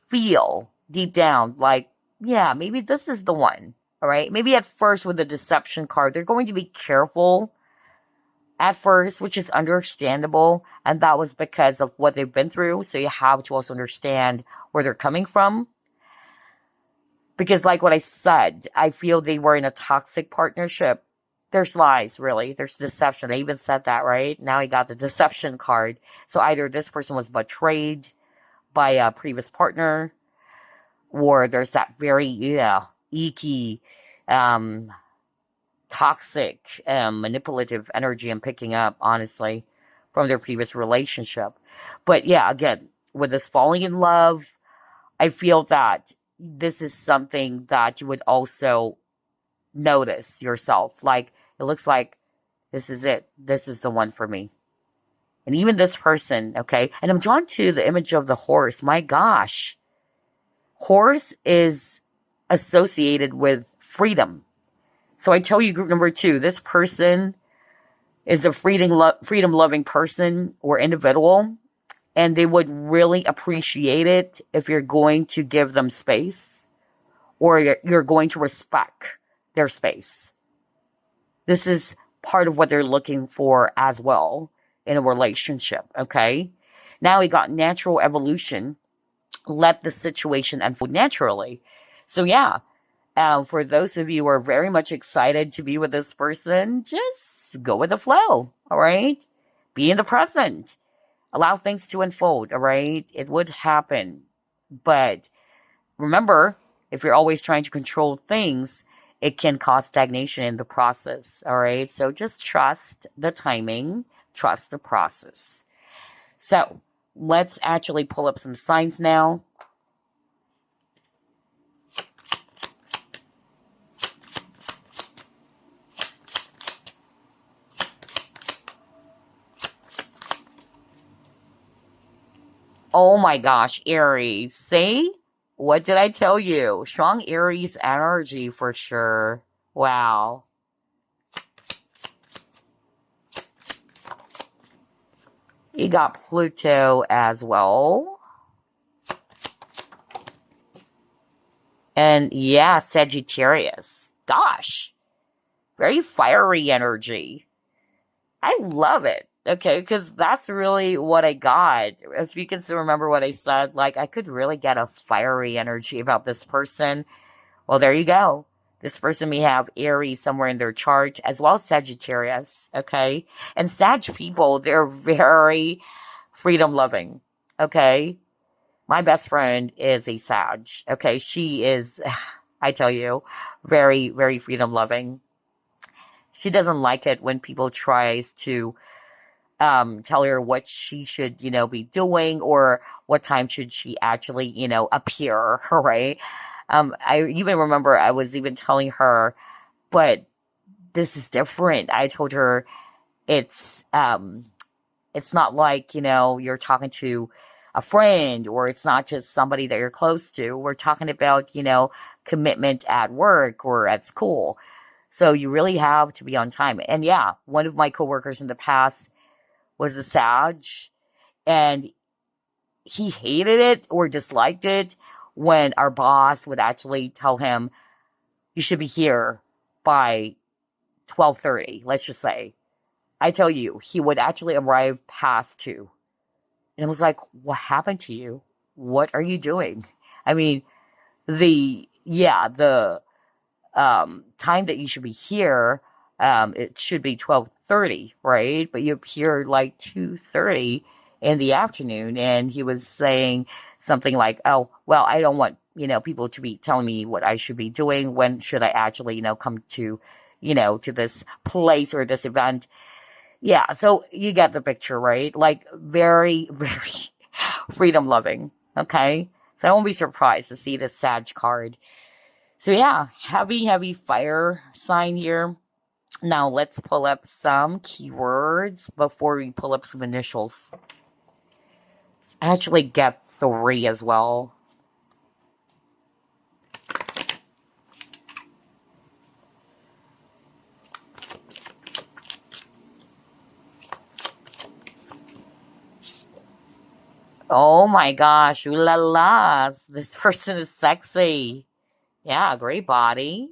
feel deep down like, yeah, maybe this is the one, all right? Maybe at first with the deception card, they're going to be careful at first, which is understandable. And that was because of what they've been through. So you have to also understand where they're coming from. Because like what I said, I feel they were in a toxic partnership. There's lies, really. There's deception. I even said that, right? Now he got the deception card. So either this person was betrayed by a previous partner, or there's that very, yeah, icky, um, toxic, manipulative energy I'm picking up, honestly, from their previous relationship. But yeah, again, with this falling in love, I feel that this is something that you would also notice yourself. Like, it looks like this is it. This is the one for me. And even this person, okay? And I'm drawn to the image of the horse. My gosh. Horse is associated with freedom. So I tell you, group number 2, this person is a freedom loving person or individual, and they would really appreciate it if you're going to give them space, or you're going to respect their space. This is part of what they're looking for as well in a relationship, okay? Now we got natural evolution. Let the situation unfold naturally. So yeah, for those of you who are very much excited to be with this person, just go with the flow, all right? Be in the present. Allow things to unfold, all right? It would happen. But remember, if you're always trying to control things, it can cause stagnation in the process, all right? So just trust the timing, trust the process. So let's actually pull up some signs now. Oh my gosh, Aries. See? What did I tell you? Strong Aries energy for sure. Wow. You got Pluto as well. And yeah, Sagittarius. Gosh. Very fiery energy. I love it. Okay, because that's really what I got. If you can still remember what I said, like, I could really get a fiery energy about this person. Well, there you go. This person may have Aries somewhere in their chart, as well as Sagittarius, okay? And Sag people, they're very freedom loving, okay? My best friend is a Sag, okay? She is, I tell you, very, very freedom loving. She doesn't like it when people tries to tell her what she should, be doing, or what time should she actually, appear, right? I even remember I was even telling her, but this is different. I told her it's it's not like, you're talking to a friend, or it's not just somebody that you're close to. We're talking about, commitment at work or at school. So you really have to be on time. And yeah, one of my coworkers in the past was a Sag, and he hated it or disliked it when our boss would actually tell him, you should be here by 12:30, let's just say. I tell you, he would actually arrive past 2. And it was like, what happened to you? What are you doing? I mean, the time that you should be here, it should be 12:30, right? But you appeared like 2:30 in the afternoon, and he was saying something like, oh, well, I don't want, people to be telling me what I should be doing. When should I actually, come to, to this place or this event? Yeah, so you get the picture, right? Like, very, very freedom loving, okay? So I won't be surprised to see this Sag card. So yeah, heavy, heavy fire sign here. Now let's pull up some keywords before we pull up some initials. Let's actually get 3 as well. Oh my gosh, ooh la la. This person is sexy. Yeah, great body.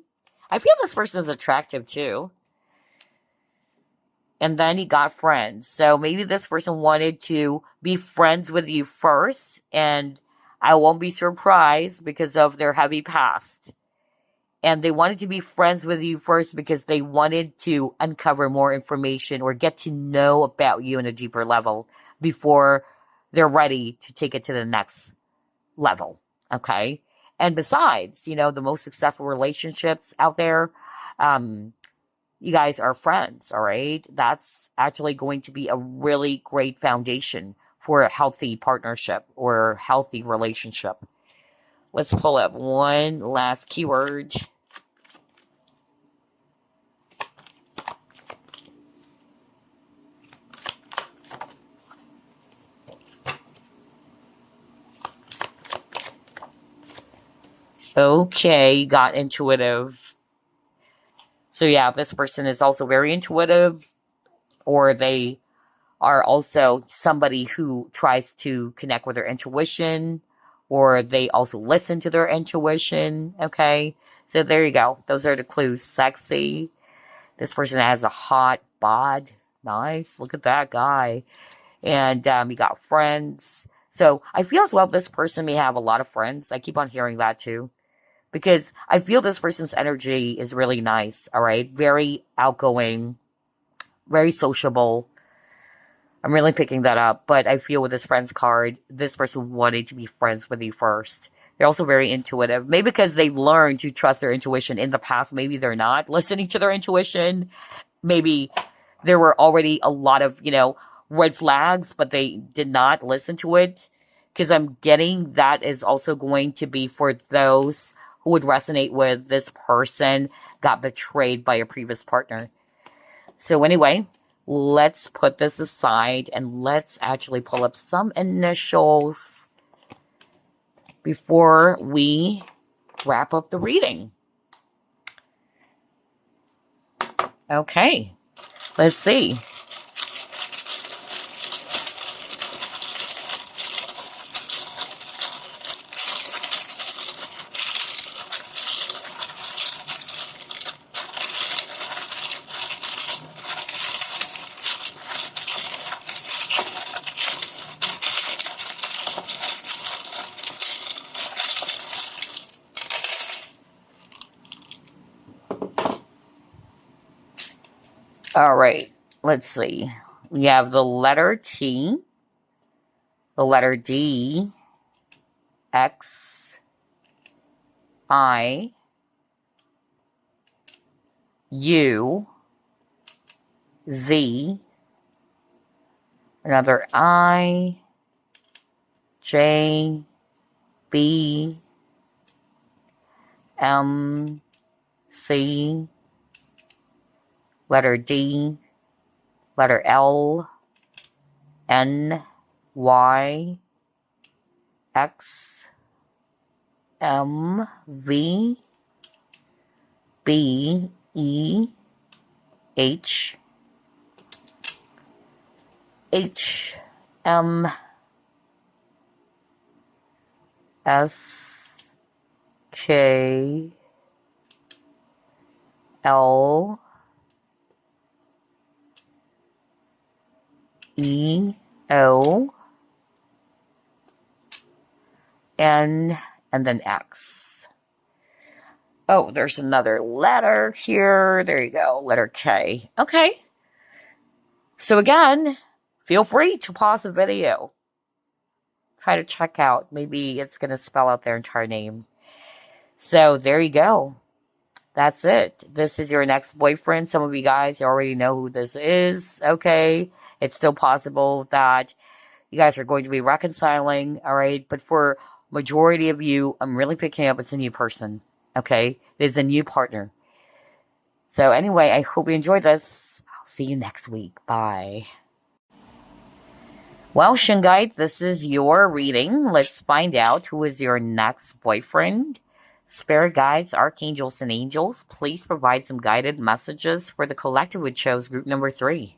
I feel this person is attractive too. And then you got friends. So maybe this person wanted to be friends with you first, and I won't be surprised because of their heavy past. And they wanted to be friends with you first because they wanted to uncover more information or get to know about you on a deeper level before they're ready to take it to the next level. Okay. And besides, the most successful relationships out there, um, you guys are friends, all right? That's actually going to be a really great foundation for a healthy partnership or healthy relationship. Let's pull up one last keyword. Okay, you got intuitive. So yeah, this person is also very intuitive, or they are also somebody who tries to connect with their intuition, or they also listen to their intuition. Okay, so there you go. Those are the clues. Sexy. This person has a hot bod. Nice. Look at that guy. And you got friends. So I feel as well this person may have a lot of friends. I keep on hearing that too. Because I feel this person's energy is really nice. All right. Very outgoing, very sociable. I'm really picking that up. But I feel with this friends card, this person wanted to be friends with you first. They're also very intuitive. Maybe because they've learned to trust their intuition in the past. Maybe they're not listening to their intuition. Maybe there were already a lot of, red flags, but they did not listen to it. Because I'm getting that is also going to be for those who would resonate with this person got betrayed by a previous partner. So anyway, let's put this aside and let's actually pull up some initials before we wrap up the reading. Okay, let's see. All right, let's see. We have the letter T, the letter D, X, I, U, Z, another I, J, B, M, C, letter D, letter L, N, Y, X, M, V, B, E, H, M, S, K, L, E, O, N, and then X. Oh, there's another letter here. There you go, letter K. Okay. So again, feel free to pause the video. Try to check out. Maybe it's going to spell out their entire name. So there you go. That's it. This is your next boyfriend. Some of you guys already know who this is. Okay. It's still possible that you guys are going to be reconciling. All right. But for majority of you, I'm really picking up it's a new person. Okay. It's a new partner. So anyway, I hope you enjoyed this. I'll see you next week. Bye. Well, Shungite, this is your reading. Let's find out who is your next boyfriend. Spirit guides, archangels, and angels, please provide some guided messages for the collective who chose group number 3.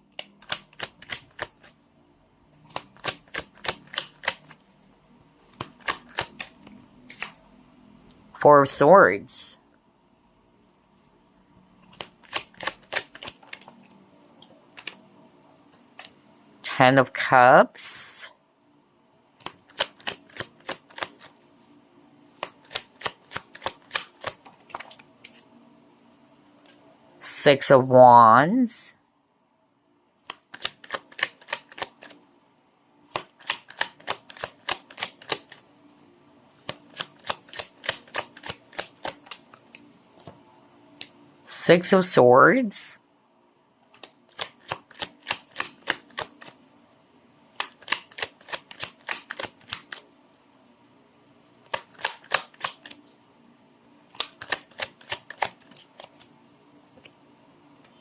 Four of Swords. Ten of Cups. Six of Wands. Six of Swords.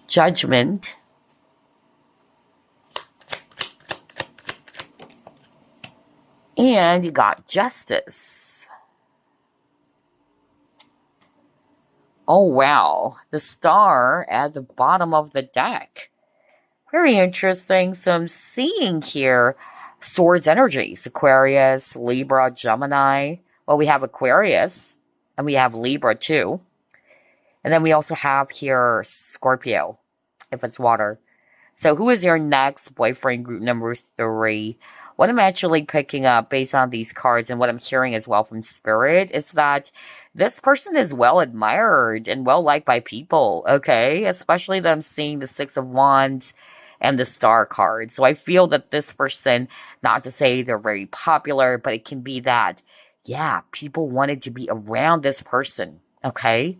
Judgment. And you got Justice. Oh, wow. The Star at the bottom of the deck. Very interesting. So I'm seeing here Swords energies. Aquarius, Libra, Gemini. Well, we have Aquarius. And we have Libra too. And then we also have here Scorpio, if it's water. So who is your next boyfriend, group number 3? What I'm actually picking up based on these cards and what I'm hearing as well from Spirit is that this person is well admired and well liked by people, okay? Especially that I'm seeing the Six of Wands and the Star card. So I feel that this person, not to say they're very popular, but it can be that, yeah, people wanted to be around this person, okay?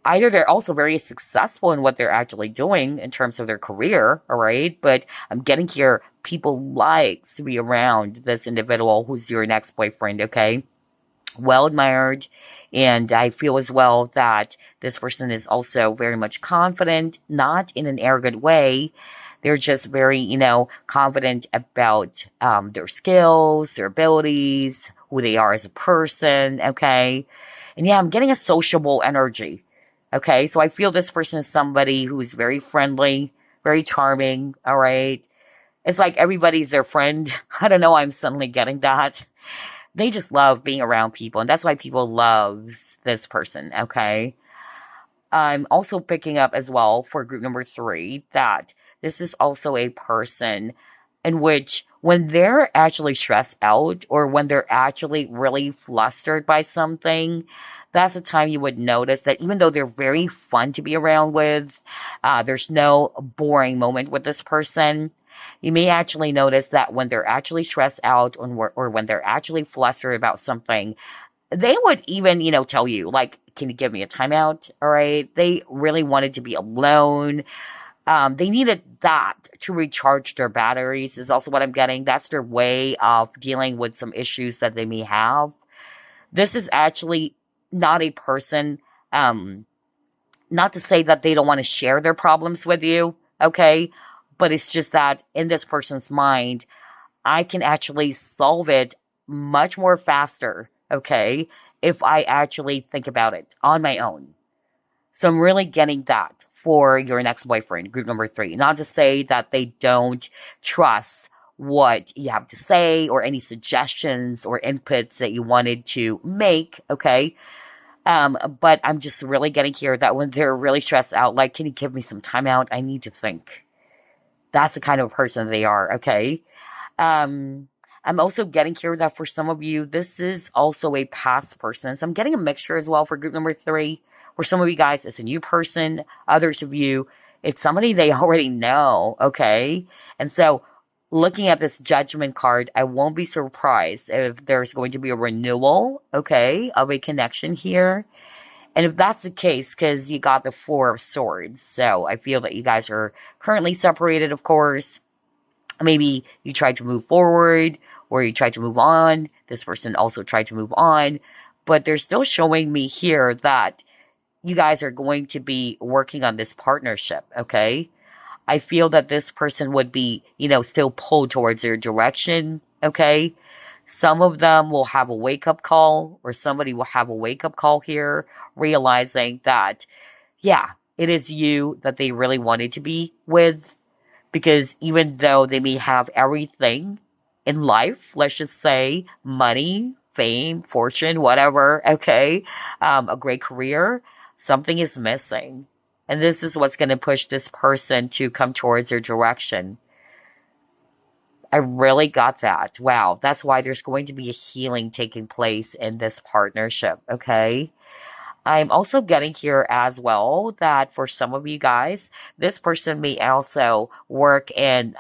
Either they're also very successful in what they're actually doing in terms of their career, all right? But I'm getting here, people like to be around this individual who's your next boyfriend, okay? Well admired, and I feel as well that this person is also very much confident, not in an arrogant way. They're just very, confident about their skills, their abilities, who they are as a person, okay? And yeah, I'm getting a sociable energy. Okay, so I feel this person is somebody who is very friendly, very charming, all right? It's like everybody's their friend. I don't know, I'm suddenly getting that. They just love being around people, and that's why people love this person, okay? I'm also picking up as well for group number 3 that this is also a person in which when they're actually stressed out or when they're actually really flustered by something, that's the time you would notice that even though they're very fun to be around with, there's no boring moment with this person. You may actually notice that when they're actually stressed out or when they're actually flustered about something, they would even, tell you, like, can you give me a timeout? All right. They really wanted to be alone. They needed that to recharge their batteries, is also what I'm getting. That's their way of dealing with some issues that they may have. This is actually not a person, not to say that they don't want to share their problems with you, okay? But it's just that in this person's mind, I can actually solve it much more faster, okay, if I actually think about it on my own. So I'm really getting that for your next boyfriend, group number 3. Not to say that they don't trust what you have to say or any suggestions or inputs that you wanted to make, okay? But I'm just really getting here that when they're really stressed out, like, can you give me some time out? I need to think. That's the kind of person they are, okay? Um, I'm also getting here that for some of you, this is also a past person. So I'm getting a mixture as well for group number 3. For some of you guys, it's a new person. Others of you, it's somebody they already know, okay? And so looking at this judgment card, I won't be surprised if there's going to be a renewal, okay, of a connection here. And if that's the case, because you got the Four of Swords, so I feel that you guys are currently separated, of course. Maybe you tried to move forward or you tried to move on. This person also tried to move on. But they're still showing me here that you guys are going to be working on this partnership, okay? I feel that this person would be, still pulled towards your direction, okay? Some of them will have a wake-up call, or somebody will have a wake-up call here, realizing that, yeah, it is you that they really wanted to be with. Because even though they may have everything in life, let's just say money, fame, fortune, whatever, okay, a great career, something is missing. And this is what's going to push this person to come towards their direction. I really got that. Wow. That's why there's going to be a healing taking place in this partnership, okay? I'm also getting here as well that for some of you guys, this person may also work in,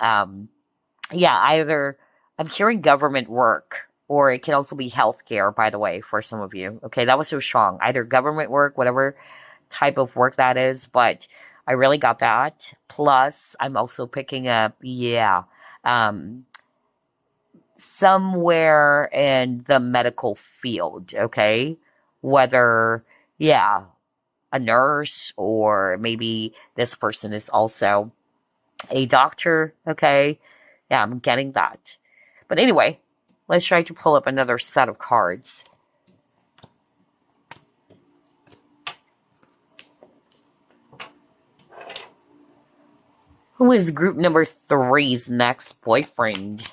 yeah, either I'm hearing government work or it can also be healthcare, by the way, for some of you. Okay, that was so strong. Either government work, whatever type of work that is, but I really got that. Plus, I'm also picking up, yeah, um, somewhere in the medical field, okay? Whether, yeah, a nurse or maybe this person is also a doctor, okay? Yeah, I'm getting that. But anyway, let's try to pull up another set of cards. Who is group number three's next boyfriend?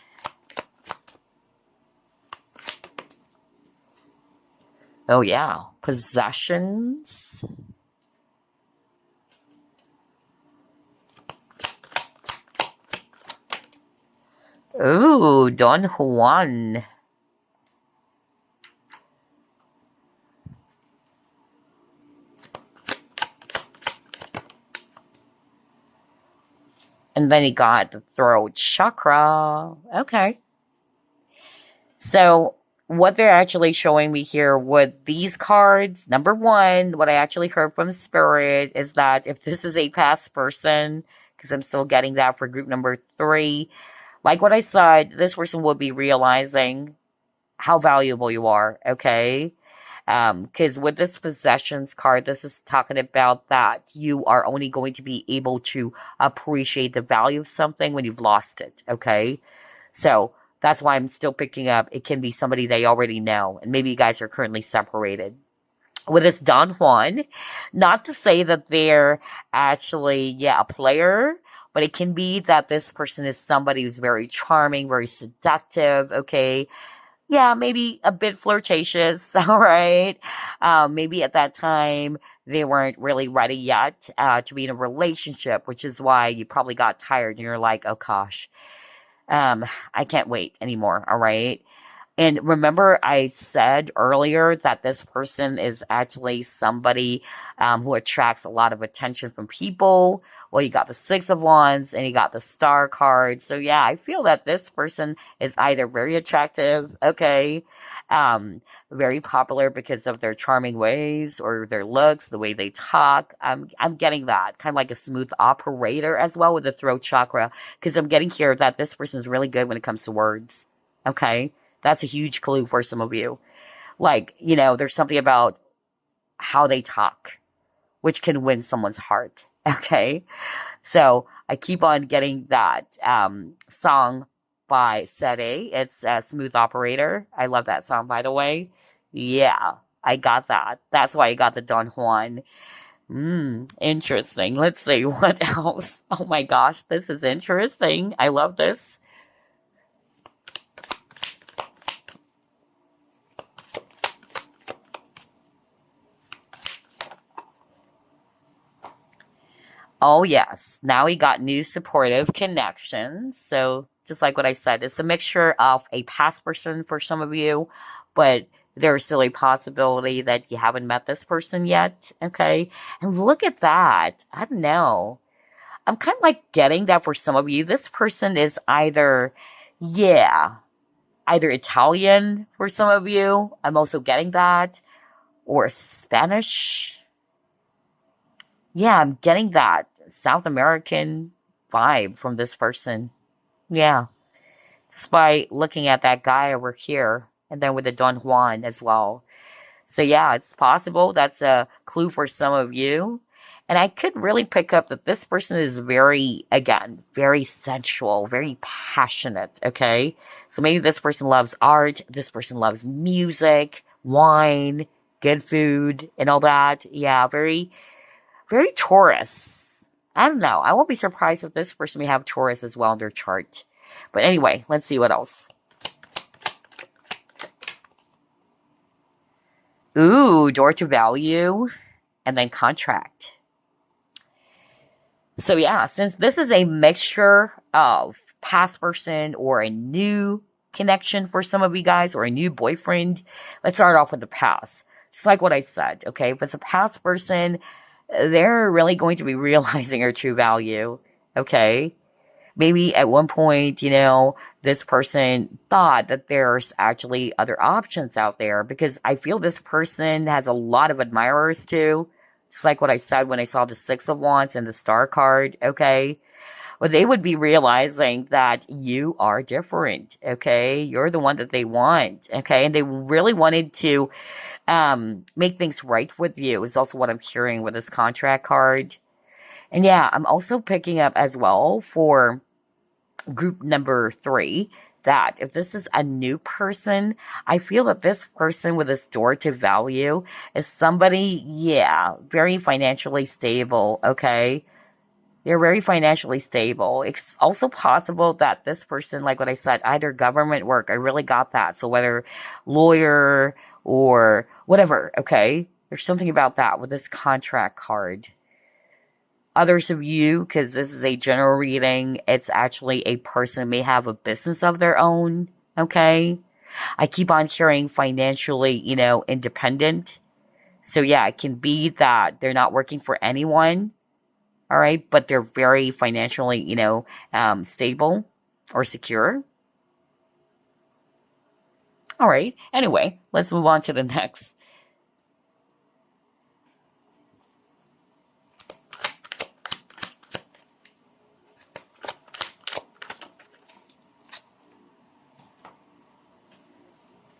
Oh, yeah. Possessions. Ooh, Don Juan. And then he got the throat chakra. Okay. So, what they're actually showing me here with these cards, number one, what I actually heard from Spirit is that if this is a past person, because I'm still getting that for group number three, like what I said, this person will be realizing how valuable you are, okay? Because with this possessions card, this is talking about that you are only going to be able to appreciate the value of something when you've lost it, okay? So that's why I'm still picking up. It can be somebody they already know, and maybe you guys are currently separated. With this Don Juan, not to say that they're actually, yeah, a player, but it can be that this person is somebody who's very charming, very seductive, okay? Yeah, maybe a bit flirtatious, all right? Maybe at that time they weren't really ready yet to be in a relationship, which is why you probably got tired and you're like, oh gosh, I can't wait anymore, all right? And remember, I said earlier that this person is actually somebody who attracts a lot of attention from people. Well, you got the Six of Wands and you got the Star card. So, yeah, I feel that this person is either very attractive, okay, um, very popular because of their charming ways or their looks, the way they talk. I'm getting that. Kind of like a smooth operator as well with the throat chakra because I'm getting here that this person is really good when it comes to words, okay? That's a huge clue for some of you. Like, there's something about how they talk, which can win someone's heart. Okay. So I keep on getting that song by Sede. It's Smooth Operator. I love that song, by the way. Yeah, I got that. That's why I got the Don Juan. Interesting. Let's see what else. Oh my gosh, this is interesting. I love this. Oh, yes. Now we got new supportive connections. So, just like what I said, it's a mixture of a past person for some of you, but there's still a possibility that you haven't met this person yet. Okay. And look at that. I don't know. I'm kind of like getting that for some of you. This person is either, yeah, either Italian for some of you. I'm also getting that, or Spanish. Yeah, I'm getting that South American vibe from this person. Yeah. Just by looking at that guy over here and then with the Don Juan as well. So yeah, it's possible. That's a clue for some of you. And I could really pick up that this person is very, again, very sensual, very passionate. Okay. So maybe this person loves art. This person loves music, wine, good food, and all that. Yeah. Very Taurus. I don't know. I won't be surprised if this person may have Taurus as well in their chart. But anyway, let's see what else. Ooh, door to value and then contract. So yeah, since this is a mixture of past person or a new connection for some of you guys or a new boyfriend, let's start off with the past. Just like what I said, okay? If it's a past person, they're really going to be realizing their true value, okay? Maybe at one point, this person thought that there's actually other options out there because I feel this person has a lot of admirers too. Just like what I said when I saw the Six of Wands and the Star card, okay? Well, they would be realizing that you are different, okay? You're the one that they want, okay? And they really wanted to make things right with you, is also what I'm hearing with this contract card. And yeah, I'm also picking up as well for group number 3 that if this is a new person, I feel that this person with this door to value is somebody, yeah, very financially stable, okay? They're very financially stable. It's also possible that this person, like what I said, either government work, I really got that. So whether lawyer or whatever, okay? There's something about that with this contract card. Others of you, because this is a general reading, it's actually a person who may have a business of their own, okay? I keep on hearing financially, independent. So yeah, it can be that they're not working for anyone, all right, but they're very financially, stable or secure. All right, anyway, let's move on to the next.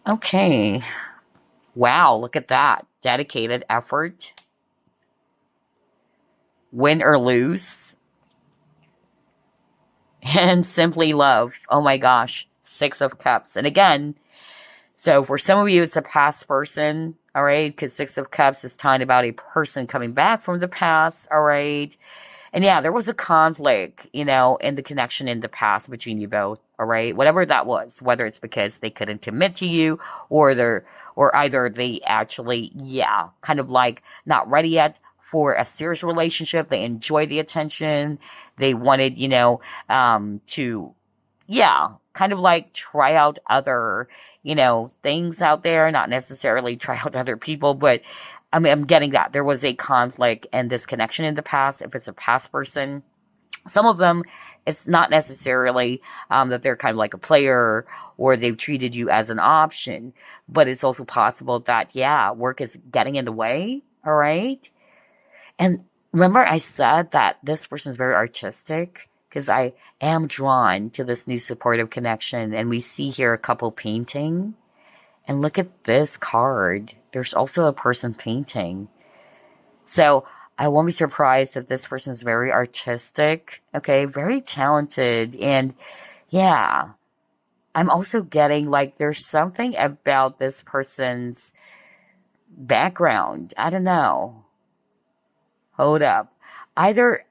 Okay. Wow, look at that. Dedicated effort. Win or lose. And simply love. Oh my gosh. Six of Cups. And again, so for some of you, it's a past person, all right? Because Six of Cups is talking about a person coming back from the past, all right? And yeah, there was a conflict, in the connection in the past between you both, all right? Whatever that was, whether it's because they couldn't commit to you or either they actually, yeah, kind of like not ready yet for a serious relationship. They enjoy the attention. They wanted, to, yeah, kind of like try out other, things out there, not necessarily try out other people, but I mean, I'm getting that. There was a conflict and disconnection in the past. If it's a past person, some of them, it's not necessarily that they're kind of like a player or they've treated you as an option, but it's also possible that, yeah, work is getting in the way. All right. And remember, I said that this person is very artistic because I am drawn to this new supportive connection. And we see here a couple painting. And look at this card. There's also a person painting. So I won't be surprised if this person is very artistic, okay, very talented. And yeah, I'm also getting like there's something about this person's background. I don't know. Hold up. Either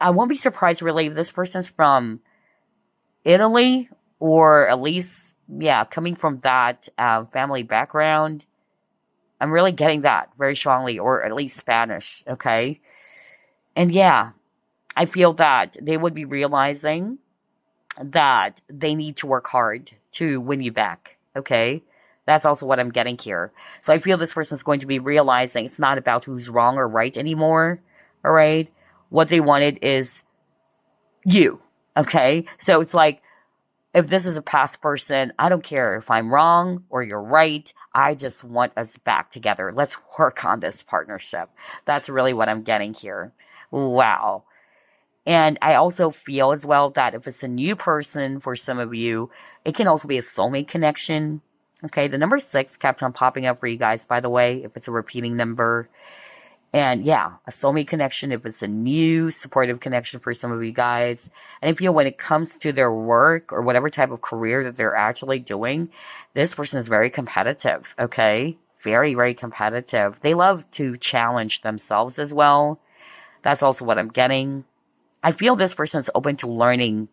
I won't be surprised really if this person's from Italy or at least, yeah, coming from that family background. I'm really getting that very strongly, or at least Spanish, okay? And yeah, I feel that they would be realizing that they need to work hard to win you back, okay? That's also what I'm getting here. So I feel this person's going to be realizing it's not about who's wrong or right anymore, all right? What they wanted is you, okay? So it's like, if this is a past person, I don't care if I'm wrong or you're right. I just want us back together. Let's work on this partnership. That's really what I'm getting here. Wow. And I also feel as well that if it's a new person for some of you, it can also be a soulmate connection. Okay, the number 6 kept on popping up for you guys, by the way, if it's a repeating number. And yeah, a soulmate connection if it's a new supportive connection for some of you guys. And if when it comes to their work or whatever type of career that they're actually doing, this person is very competitive, okay? Very, very competitive. They love to challenge themselves as well. That's also what I'm getting. I feel this person is open to learning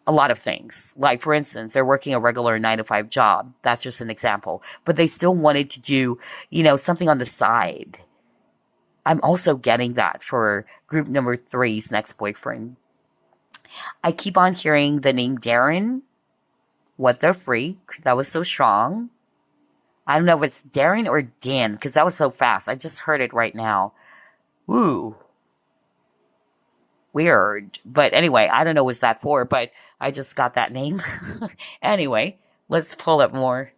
a lot of things. Like, for instance, they're working a regular 9 to 5 job. That's just an example. But they still wanted to do, something on the side. I'm also getting that for group number 3's next boyfriend. I keep on hearing the name Darren. What the freak? That was so strong. I don't know if it's Darren or Dan, because that was so fast. I just heard it right now. Ooh, weird. But anyway, I don't know what's that for, but I just got that name. Anyway, let's pull up more.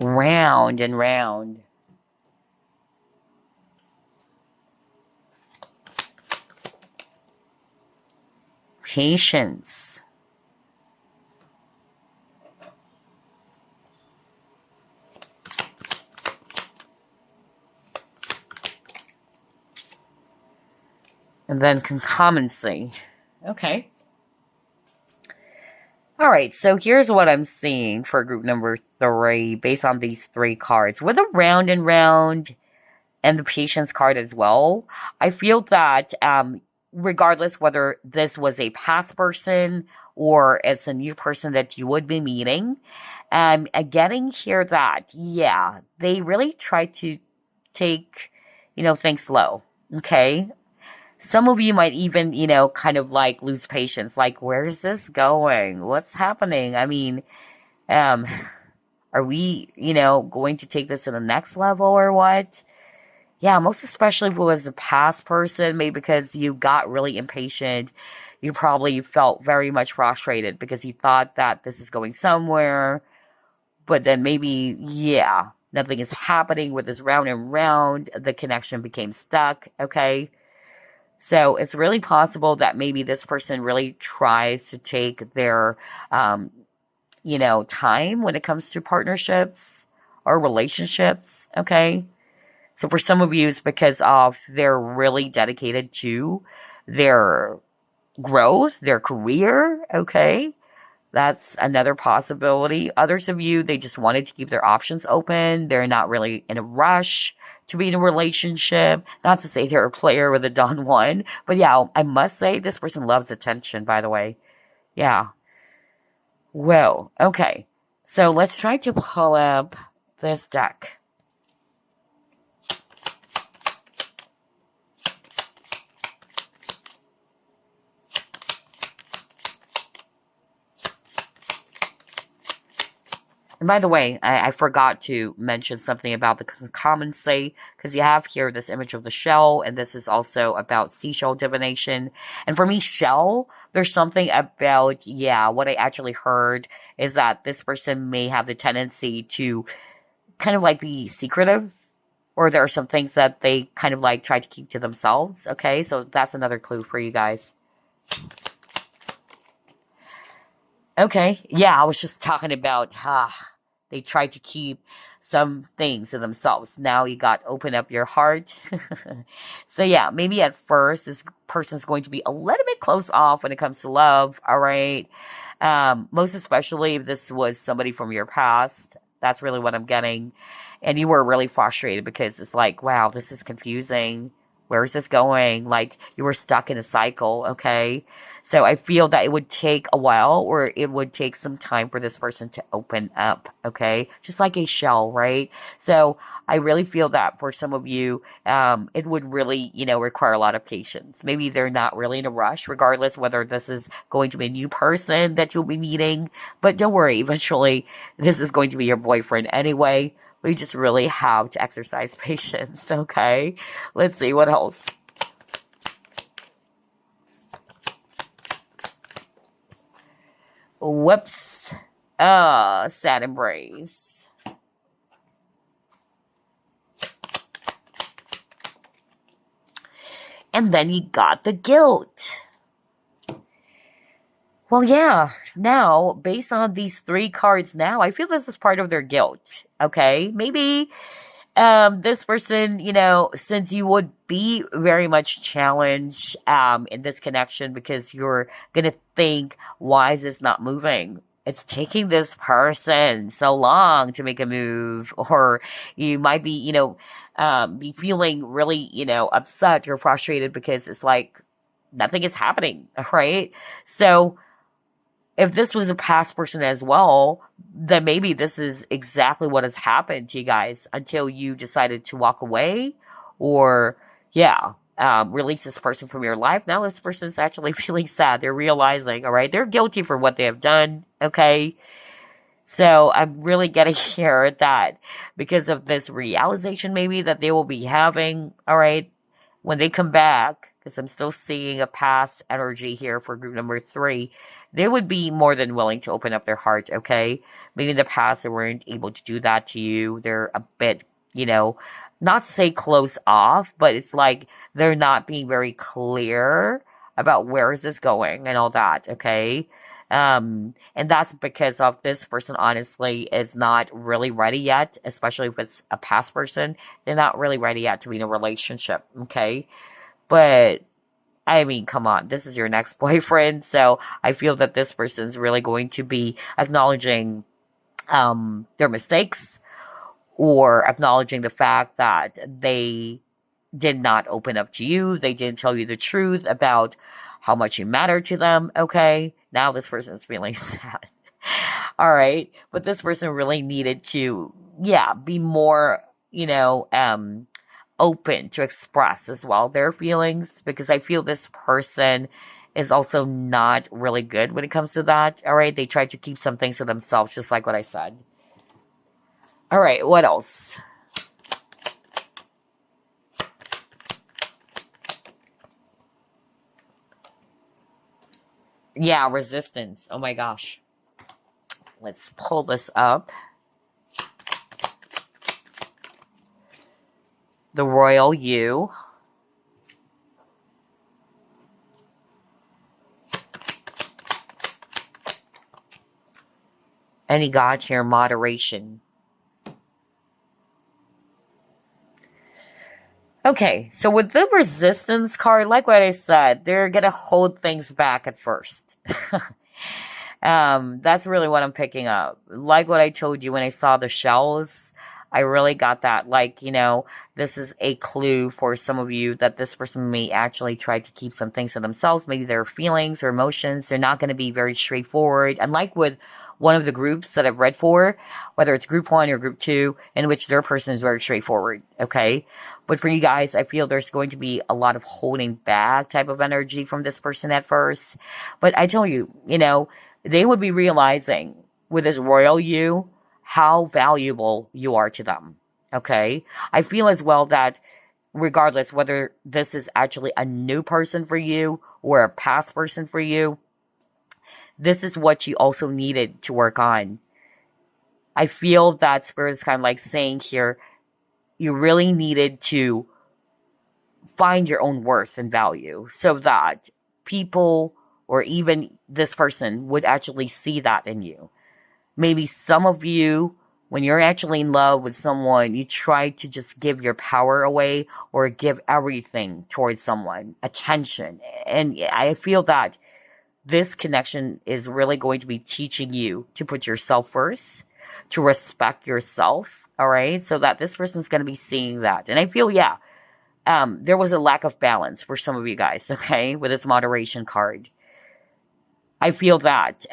Round and round. Patience. And then concommency. Okay. All right, so here's what I'm seeing for group number 3 based on these 3 cards. With a round and round and the patience card as well, I feel that regardless whether this was a past person or it's a new person that you would be meeting, getting here that, yeah, they really try to take, things slow. Okay. Some of you might even, kind of like lose patience. Like, where's this going? What's happening? I mean, um, are we, going to take this to the next level or what? Yeah, most especially if it was a past person, maybe because you got really impatient. You probably felt very much frustrated because you thought that this is going somewhere. But then maybe, yeah, nothing is happening with this round and round. The connection became stuck, okay? So it's really possible that maybe this person really tries to take their, time when it comes to partnerships or relationships. Okay. So for some of you, it's because of they're really dedicated to their growth, their career. Okay. That's another possibility. Others of you, they just wanted to keep their options open. They're not really in a rush to be in a relationship. Not to say they're a player with a Don one, but yeah, I must say this person loves attention, by the way. Yeah. Well, okay. So let's try to pull up this deck. And by the way, I forgot to mention something about the common say, because you have here this image of the shell, and this is also about seashell divination. And for me, shell, there's something about, yeah, what I actually heard is that this person may have the tendency to kind of like be secretive, or there are some things that they kind of like try to keep to themselves, okay? So that's another clue for you guys. Okay, yeah, I was just talking about, they try to keep some things to themselves. Now you got to open up your heart. So yeah, maybe at first this person's going to be a little bit close off when it comes to love, all right? Most especially if this was somebody from your past. That's really what I'm getting. And you were really frustrated because it's like, wow, this is confusing. Where is this going? Like, you were stuck in a cycle, okay? So I feel that it would take a while, or it would take some time for this person to open up, okay? Just like a shell, right? So I really feel that for some of you, it would really, require a lot of patience. Maybe they're not really in a rush, regardless whether this is going to be a new person that you'll be meeting. But don't worry, eventually this is going to be your boyfriend anyway. We just really have to exercise patience, okay? Let's see, what else? Whoops. Sad embrace. And then you got the guilt. Well, yeah, now, based on these 3 cards now, I feel this is part of their guilt, okay? Maybe this person, since you would be very much challenged in this connection because you're gonna think, why is this not moving? It's taking this person so long to make a move, or you might be, be feeling really, upset or frustrated because it's like nothing is happening, right? So if this was a past person as well, then maybe this is exactly what has happened to you guys until you decided to walk away, or release this person from your life. Now this person is actually feeling sad. They're realizing, all right, they're guilty for what they have done. Okay. So I'm really getting here that because of this realization maybe that they will be having, all right, when they come back, because I'm still seeing a past energy here for group number 3, they would be more than willing to open up their heart, okay? Maybe in the past they weren't able to do that to you. They're a bit, not to say close off, but it's like they're not being very clear about where is this going and all that, okay? And that's because of this person honestly is not really ready yet, especially if it's a past person. They're not really ready yet to be in a relationship, okay? But I mean, come on, this is your next boyfriend, so I feel that this person's really going to be acknowledging their mistakes or acknowledging the fact that they did not open up to you. They didn't tell you the truth about how much you matter to them. Okay. Now this person is feeling sad. All right. But this person really needed to, be more, open to express as well their feelings, because I feel this person is also not really good when it comes to that. All right. They try to keep some things to themselves, just like what I said. All right. What else? Yeah, resistance. Oh my gosh. Let's pull this up. The Royal You. And you got here moderation. Okay, so with the resistance card, like what I said, they're gonna hold things back at first. That's really what I'm picking up. Like what I told you when I saw the shells, I really got that. Like, this is a clue for some of you that this person may actually try to keep some things to themselves. Maybe their feelings or emotions. They're not going to be very straightforward. And like with one of the groups that I've read for, whether it's group 1 or group 2, in which their person is very straightforward. Okay. But for you guys, I feel there's going to be a lot of holding back type of energy from this person at first. But I tell you, they would be realizing with this Royal You how valuable you are to them. Okay? I feel as well that regardless whether this is actually a new person for you or a past person for you, this is what you also needed to work on. I feel that Spirit is kind of like saying here, you really needed to find your own worth and value so that people or even this person would actually see that in you. Maybe some of you, when you're actually in love with someone, you try to just give your power away or give everything towards someone, attention. And I feel that this connection is really going to be teaching you to put yourself first, to respect yourself, all right? So that this person's going to be seeing that. And I feel, there was a lack of balance for some of you guys, okay, with this moderation card. I feel that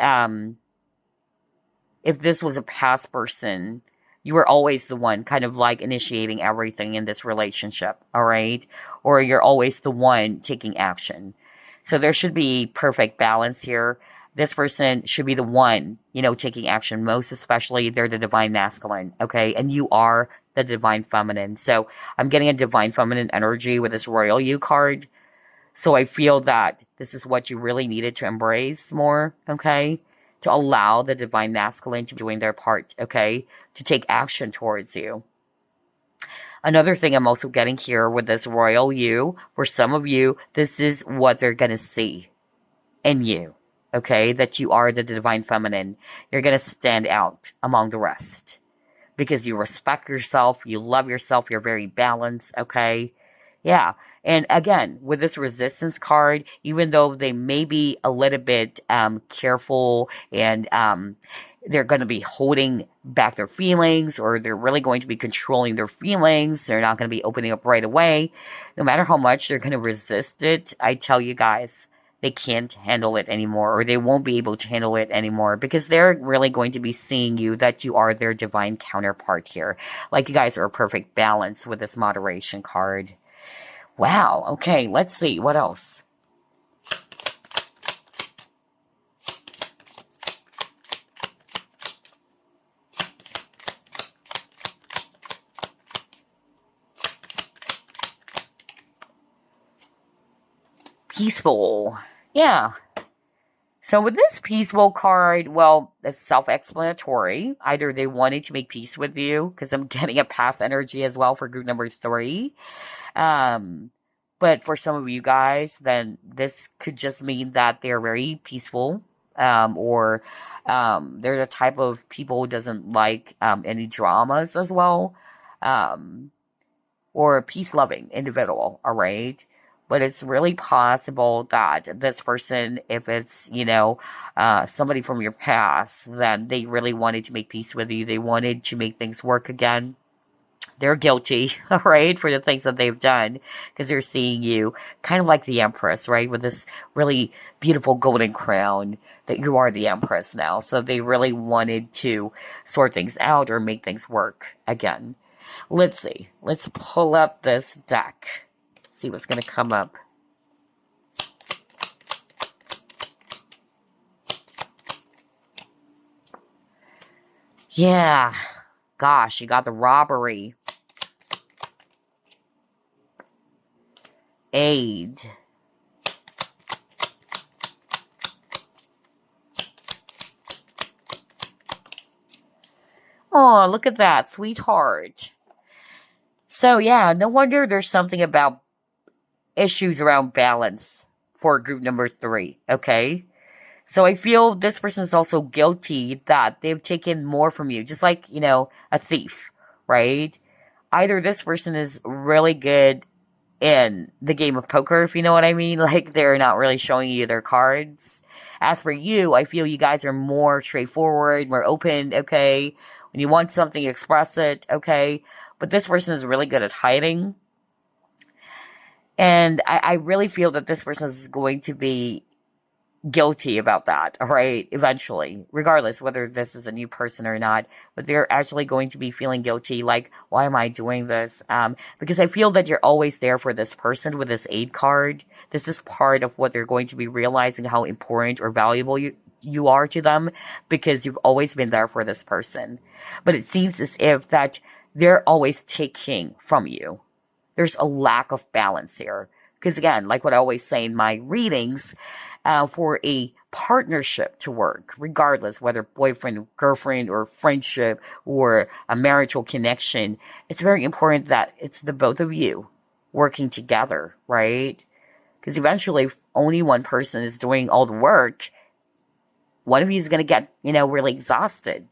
if this was a past person, you were always the one kind of like initiating everything in this relationship, all right? Or you're always the one taking action. So there should be perfect balance here. This person should be the one, taking action, most especially they're the divine masculine, okay? And you are the divine feminine. So I'm getting a divine feminine energy with this Royal You card. So I feel that this is what you really needed to embrace more, okay? To allow the divine masculine to be doing their part, okay? To take action towards you. Another thing I'm also getting here with this Royal You, for some of you, this is what they're going to see in you, okay? That you are the divine feminine. You're going to stand out among the rest because you respect yourself, you love yourself, you're very balanced, okay? Yeah. And again, with this resistance card, even though they may be a little bit careful and they're going to be holding back their feelings or they're really going to be controlling their feelings, they're not going to be opening up right away. No matter how much they're going to resist it, I tell you guys, they can't handle it anymore, or they won't be able to handle it anymore, because they're really going to be seeing you that you are their divine counterpart here. Like, you guys are a perfect balance with this moderation card. Wow. Okay, let's see. What else? Peaceful. Yeah. So with this peaceful card, well, it's self-explanatory. Either they wanted to make peace with you, because I'm getting a past energy as well for group number 3. Um, but for some of you guys, then this could just mean that they're very peaceful, or they're the type of people who doesn't like any dramas as well, um, or a peace-loving individual, all right? But it's really possible that this person, if it's, somebody from your past, then they really wanted to make peace with you. They wanted to make things work again. They're guilty, right, for the things that they've done, because they're seeing you kind of like the Empress, right, with this really beautiful golden crown, that you are the Empress now. So they really wanted to sort things out or make things work again. Let's see. Let's pull up this deck. See what's going to come up. Yeah. Gosh, you got the robbery. Aid. Oh, look at that, sweetheart. So yeah, no wonder there's something about issues around balance for group number 3, okay? So I feel this person is also guilty that they've taken more from you, just like, a thief, right? Either this person is really good in the game of poker, if you know what I mean. Like, they're not really showing you their cards. As for you, I feel you guys are more straightforward, more open, okay? When you want something, you express it, okay? But this person is really good at hiding. And I really feel that this person is going to be guilty about that, all right, eventually, regardless whether this is a new person or not. But they're actually going to be feeling guilty, like, why am I doing this? Because I feel that you're always there for this person with this aid card. This is part of what they're going to be realizing, how important or valuable you are to them, because you've always been there for this person. But it seems as if that they're always taking from you. There's a lack of balance here. Because again, like what I always say in my readings, for a partnership to work, regardless whether boyfriend, girlfriend, or friendship, or a marital connection, it's very important that it's the both of you working together, right? Because eventually, if only one person is doing all the work, one of you is going to get, really exhausted.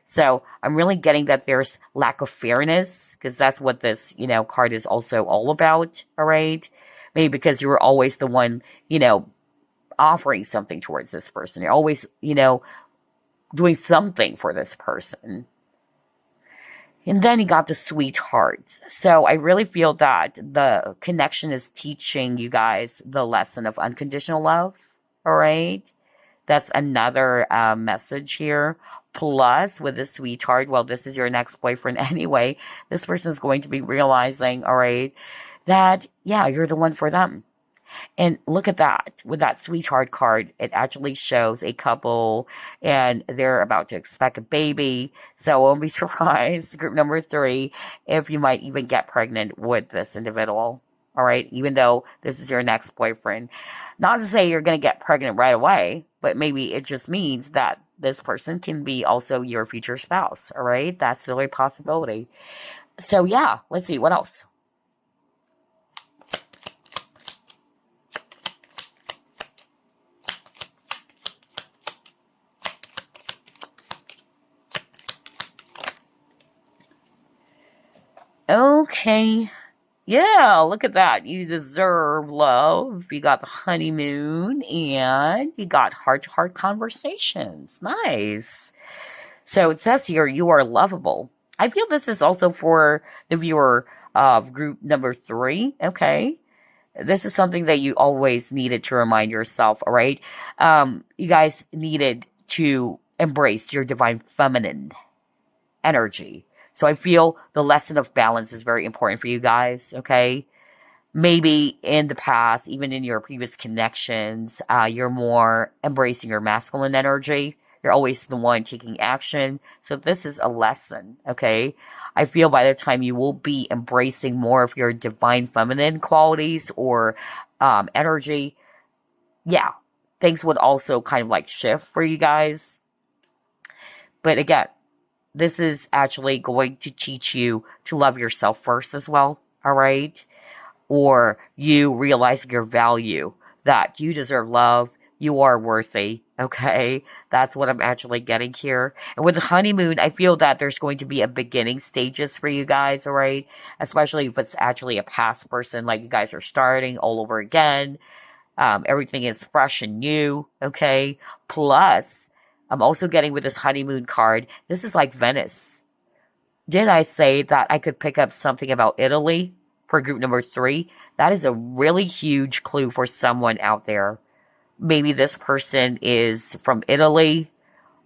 So I'm really getting that there's lack of fairness, because that's what this, card is also all about, all right? Maybe because you were always the one, offering something towards this person. You're always, doing something for this person. And then you got the sweetheart. So I really feel that the connection is teaching you guys the lesson of unconditional love, all right? That's another message here. Plus, with the sweetheart, well, this is your next boyfriend anyway. This person is going to be realizing, all right, that, yeah, you're the one for them. And look at that. With that sweetheart card, it actually shows a couple and they're about to expect a baby. So I won't be surprised, group number 3, if you might even get pregnant with this individual. All right, even though this is your next boyfriend. Not to say you're going to get pregnant right away, but maybe it just means that this person can be also your future spouse. All right, that's still a possibility. So yeah, let's see, what else? Okay. Yeah, look at that. You deserve love. You got the honeymoon and you got heart-to-heart conversations. Nice. So it says here, you are lovable. I feel this is also for the viewer of group number 3. Okay. This is something that you always needed to remind yourself, all right? You guys needed to embrace your divine feminine energy. So I feel the lesson of balance is very important for you guys, okay? Maybe in the past, even in your previous connections, you're more embracing your masculine energy. You're always the one taking action. So this is a lesson, okay? I feel by the time you will be embracing more of your divine feminine qualities or energy, yeah, things would also kind of like shift for you guys. But again, this is actually going to teach you to love yourself first as well, all right? Or you realizing your value, that you deserve love, you are worthy, okay? That's what I'm actually getting here. And with the honeymoon, I feel that there's going to be a beginning stages for you guys, all right? Especially if it's actually a past person, like you guys are starting all over again. Everything is fresh and new, okay? Plus, I'm also getting with this honeymoon card, this is like Venice. Did I say that I could pick up something about Italy for group number 3? That is a really huge clue for someone out there. Maybe this person is from Italy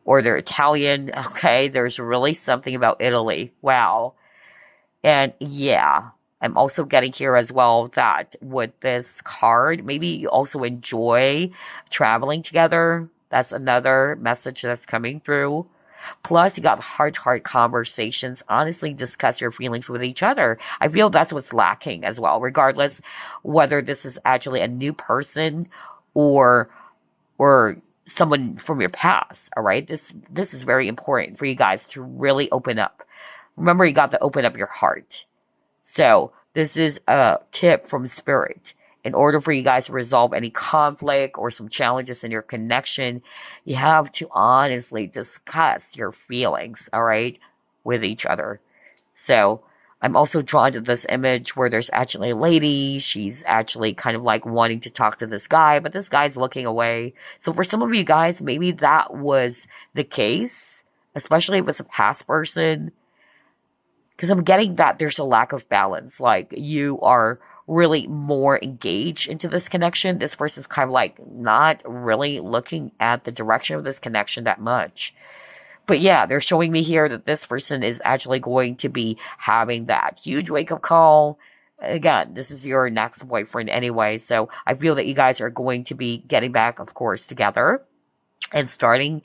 or they're Italian. Okay, there's really something about Italy. Wow. And yeah, I'm also getting here as well that with this card, maybe you also enjoy traveling together. That's another message that's coming through. Plus, you got heart-to-heart conversations. Honestly, discuss your feelings with each other. I feel that's what's lacking as well, regardless whether this is actually a new person or or someone from your past. All right, this is very important for you guys to really open up. Remember, you got to open up your heart. So this is a tip from Spirit. In order for you guys to resolve any conflict or some challenges in your connection, you have to honestly discuss your feelings, all right, with each other. So I'm also drawn to this image where there's actually a lady. She's actually kind of like wanting to talk to this guy, but this guy's looking away. So for some of you guys, maybe that was the case, especially if it's a past person, because I'm getting that there's a lack of balance. Like you are really more engaged into this connection. This person's kind of like not really looking at the direction of this connection that much. But yeah, they're showing me here that this person is actually going to be having that huge wake up call. Again, this is your next boyfriend anyway. So I feel that you guys are going to be getting back, of course, together and starting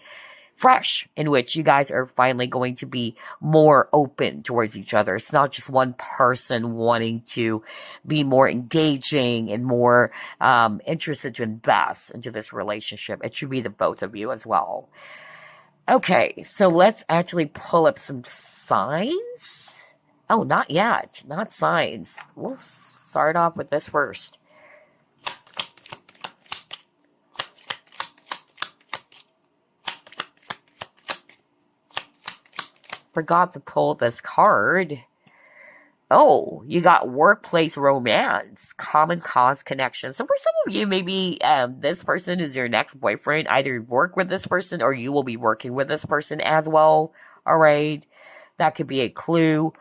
fresh, in which you guys are finally going to be more open towards each other. It's not just one person wanting to be more engaging and more interested to invest into this relationship. It should be the both of you as well. Okay, so let's actually pull up some signs. Oh, not yet. Not signs. We'll start off with this first. Forgot to pull this card. Oh, you got workplace romance, common cause connection. So for some of you, maybe this person is your next boyfriend. Either work with this person or you will be working with this person as well. All right, that could be a clue.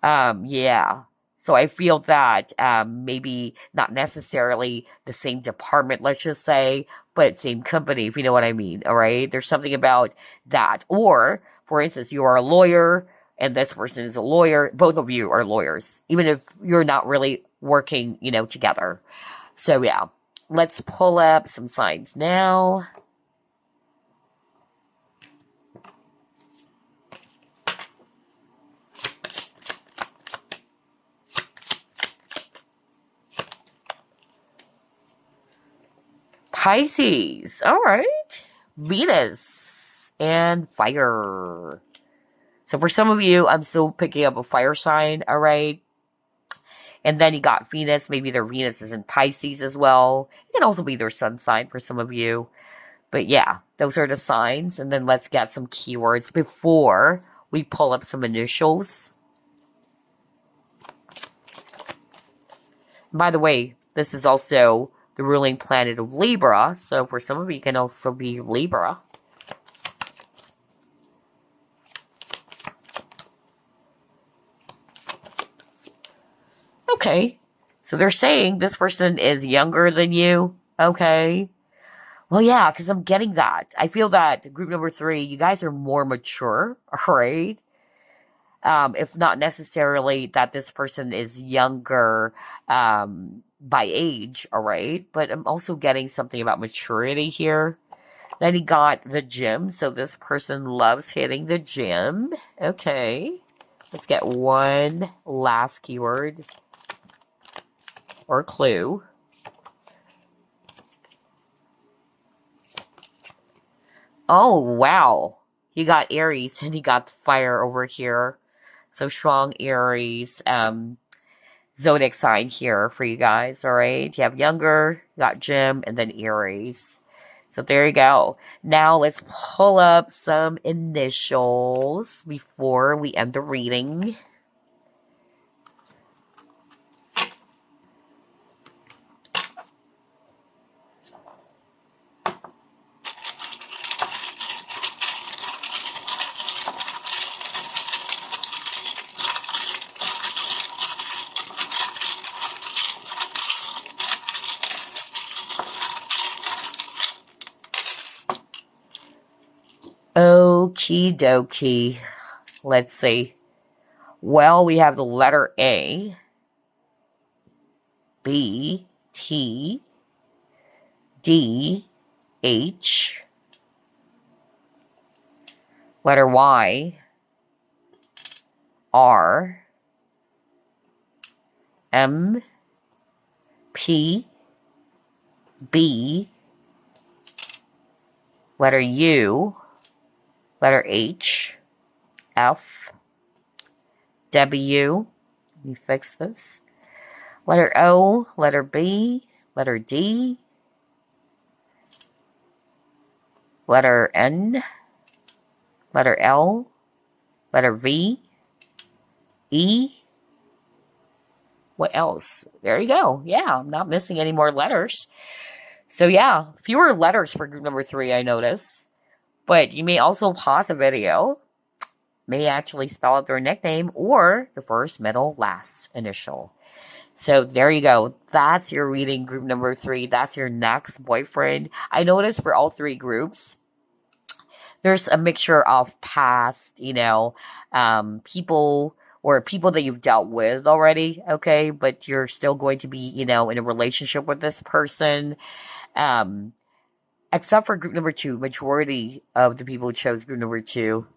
Yeah. So I feel that maybe not necessarily the same department, let's just say, but same company, if you know what I mean. All right, there's something about that. Or, for instance, you are a lawyer and this person is a lawyer. Both of you are lawyers, even if you're not really working, together. So yeah, let's pull up some signs now. Pisces. All right. Venus and fire. So for some of you, I'm still picking up a fire sign. All right. And then you got Venus. Maybe their Venus is in Pisces as well. It can also be their sun sign for some of you. But yeah, those are the signs. And then let's get some keywords before we pull up some initials. By the way, this is also the ruling planet of Libra. So for some of you, it can also be Libra. Okay. So they're saying this person is younger than you. Okay. Well, yeah, because I'm getting that. I feel that group number three, you guys are more mature, all right? If not necessarily that this person is younger by age, all right? But I'm also getting something about maturity here. Then he got the gym, so this person loves hitting the gym. Okay. Let's get one last keyword or clue. Oh, wow. You got Aries and you got fire over here. So strong Aries zodiac sign here for you guys, all right? You have younger, you got Jim, and then Aries. So there you go. Now let's pull up some initials before we end the reading. Okie dokie. Let's see. Well, we have the letter A, B, T, D, H, letter Y, R, M, P, B, letter U, letter H, F, W, let me fix this, letter O, letter B, letter D, letter N, letter L, letter V, E. What else? There you go. Yeah, I'm not missing any more letters. So yeah, fewer letters for group number three, I notice. But you may also pause a video, may actually spell out their nickname or the first, middle, last initial. So there you go. That's your reading, group number three. That's your next boyfriend. I noticed for all three groups, there's a mixture of past, people or people that you've dealt with already, okay? But you're still going to be, in a relationship with this person. Um, Except for group number two, majority of the people who chose group number two,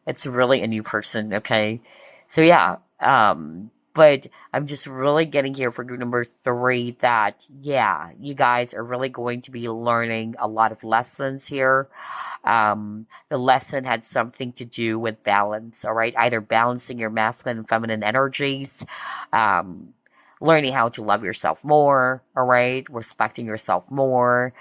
it's really a new person, okay? So yeah, but I'm just really getting here for group number three that, yeah, you guys are really going to be learning a lot of lessons here. The lesson had something to do with balance, all right? Either balancing your masculine and feminine energies, um, learning how to love yourself more, all right? Respecting yourself more,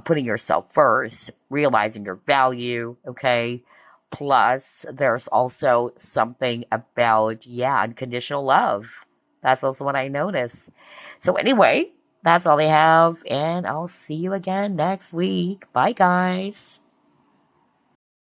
putting yourself first, realizing your value, okay? Plus, there's also something about, yeah, unconditional love. That's also what I noticed. So, anyway, that's all I have, and I'll see you again next week. Bye, guys.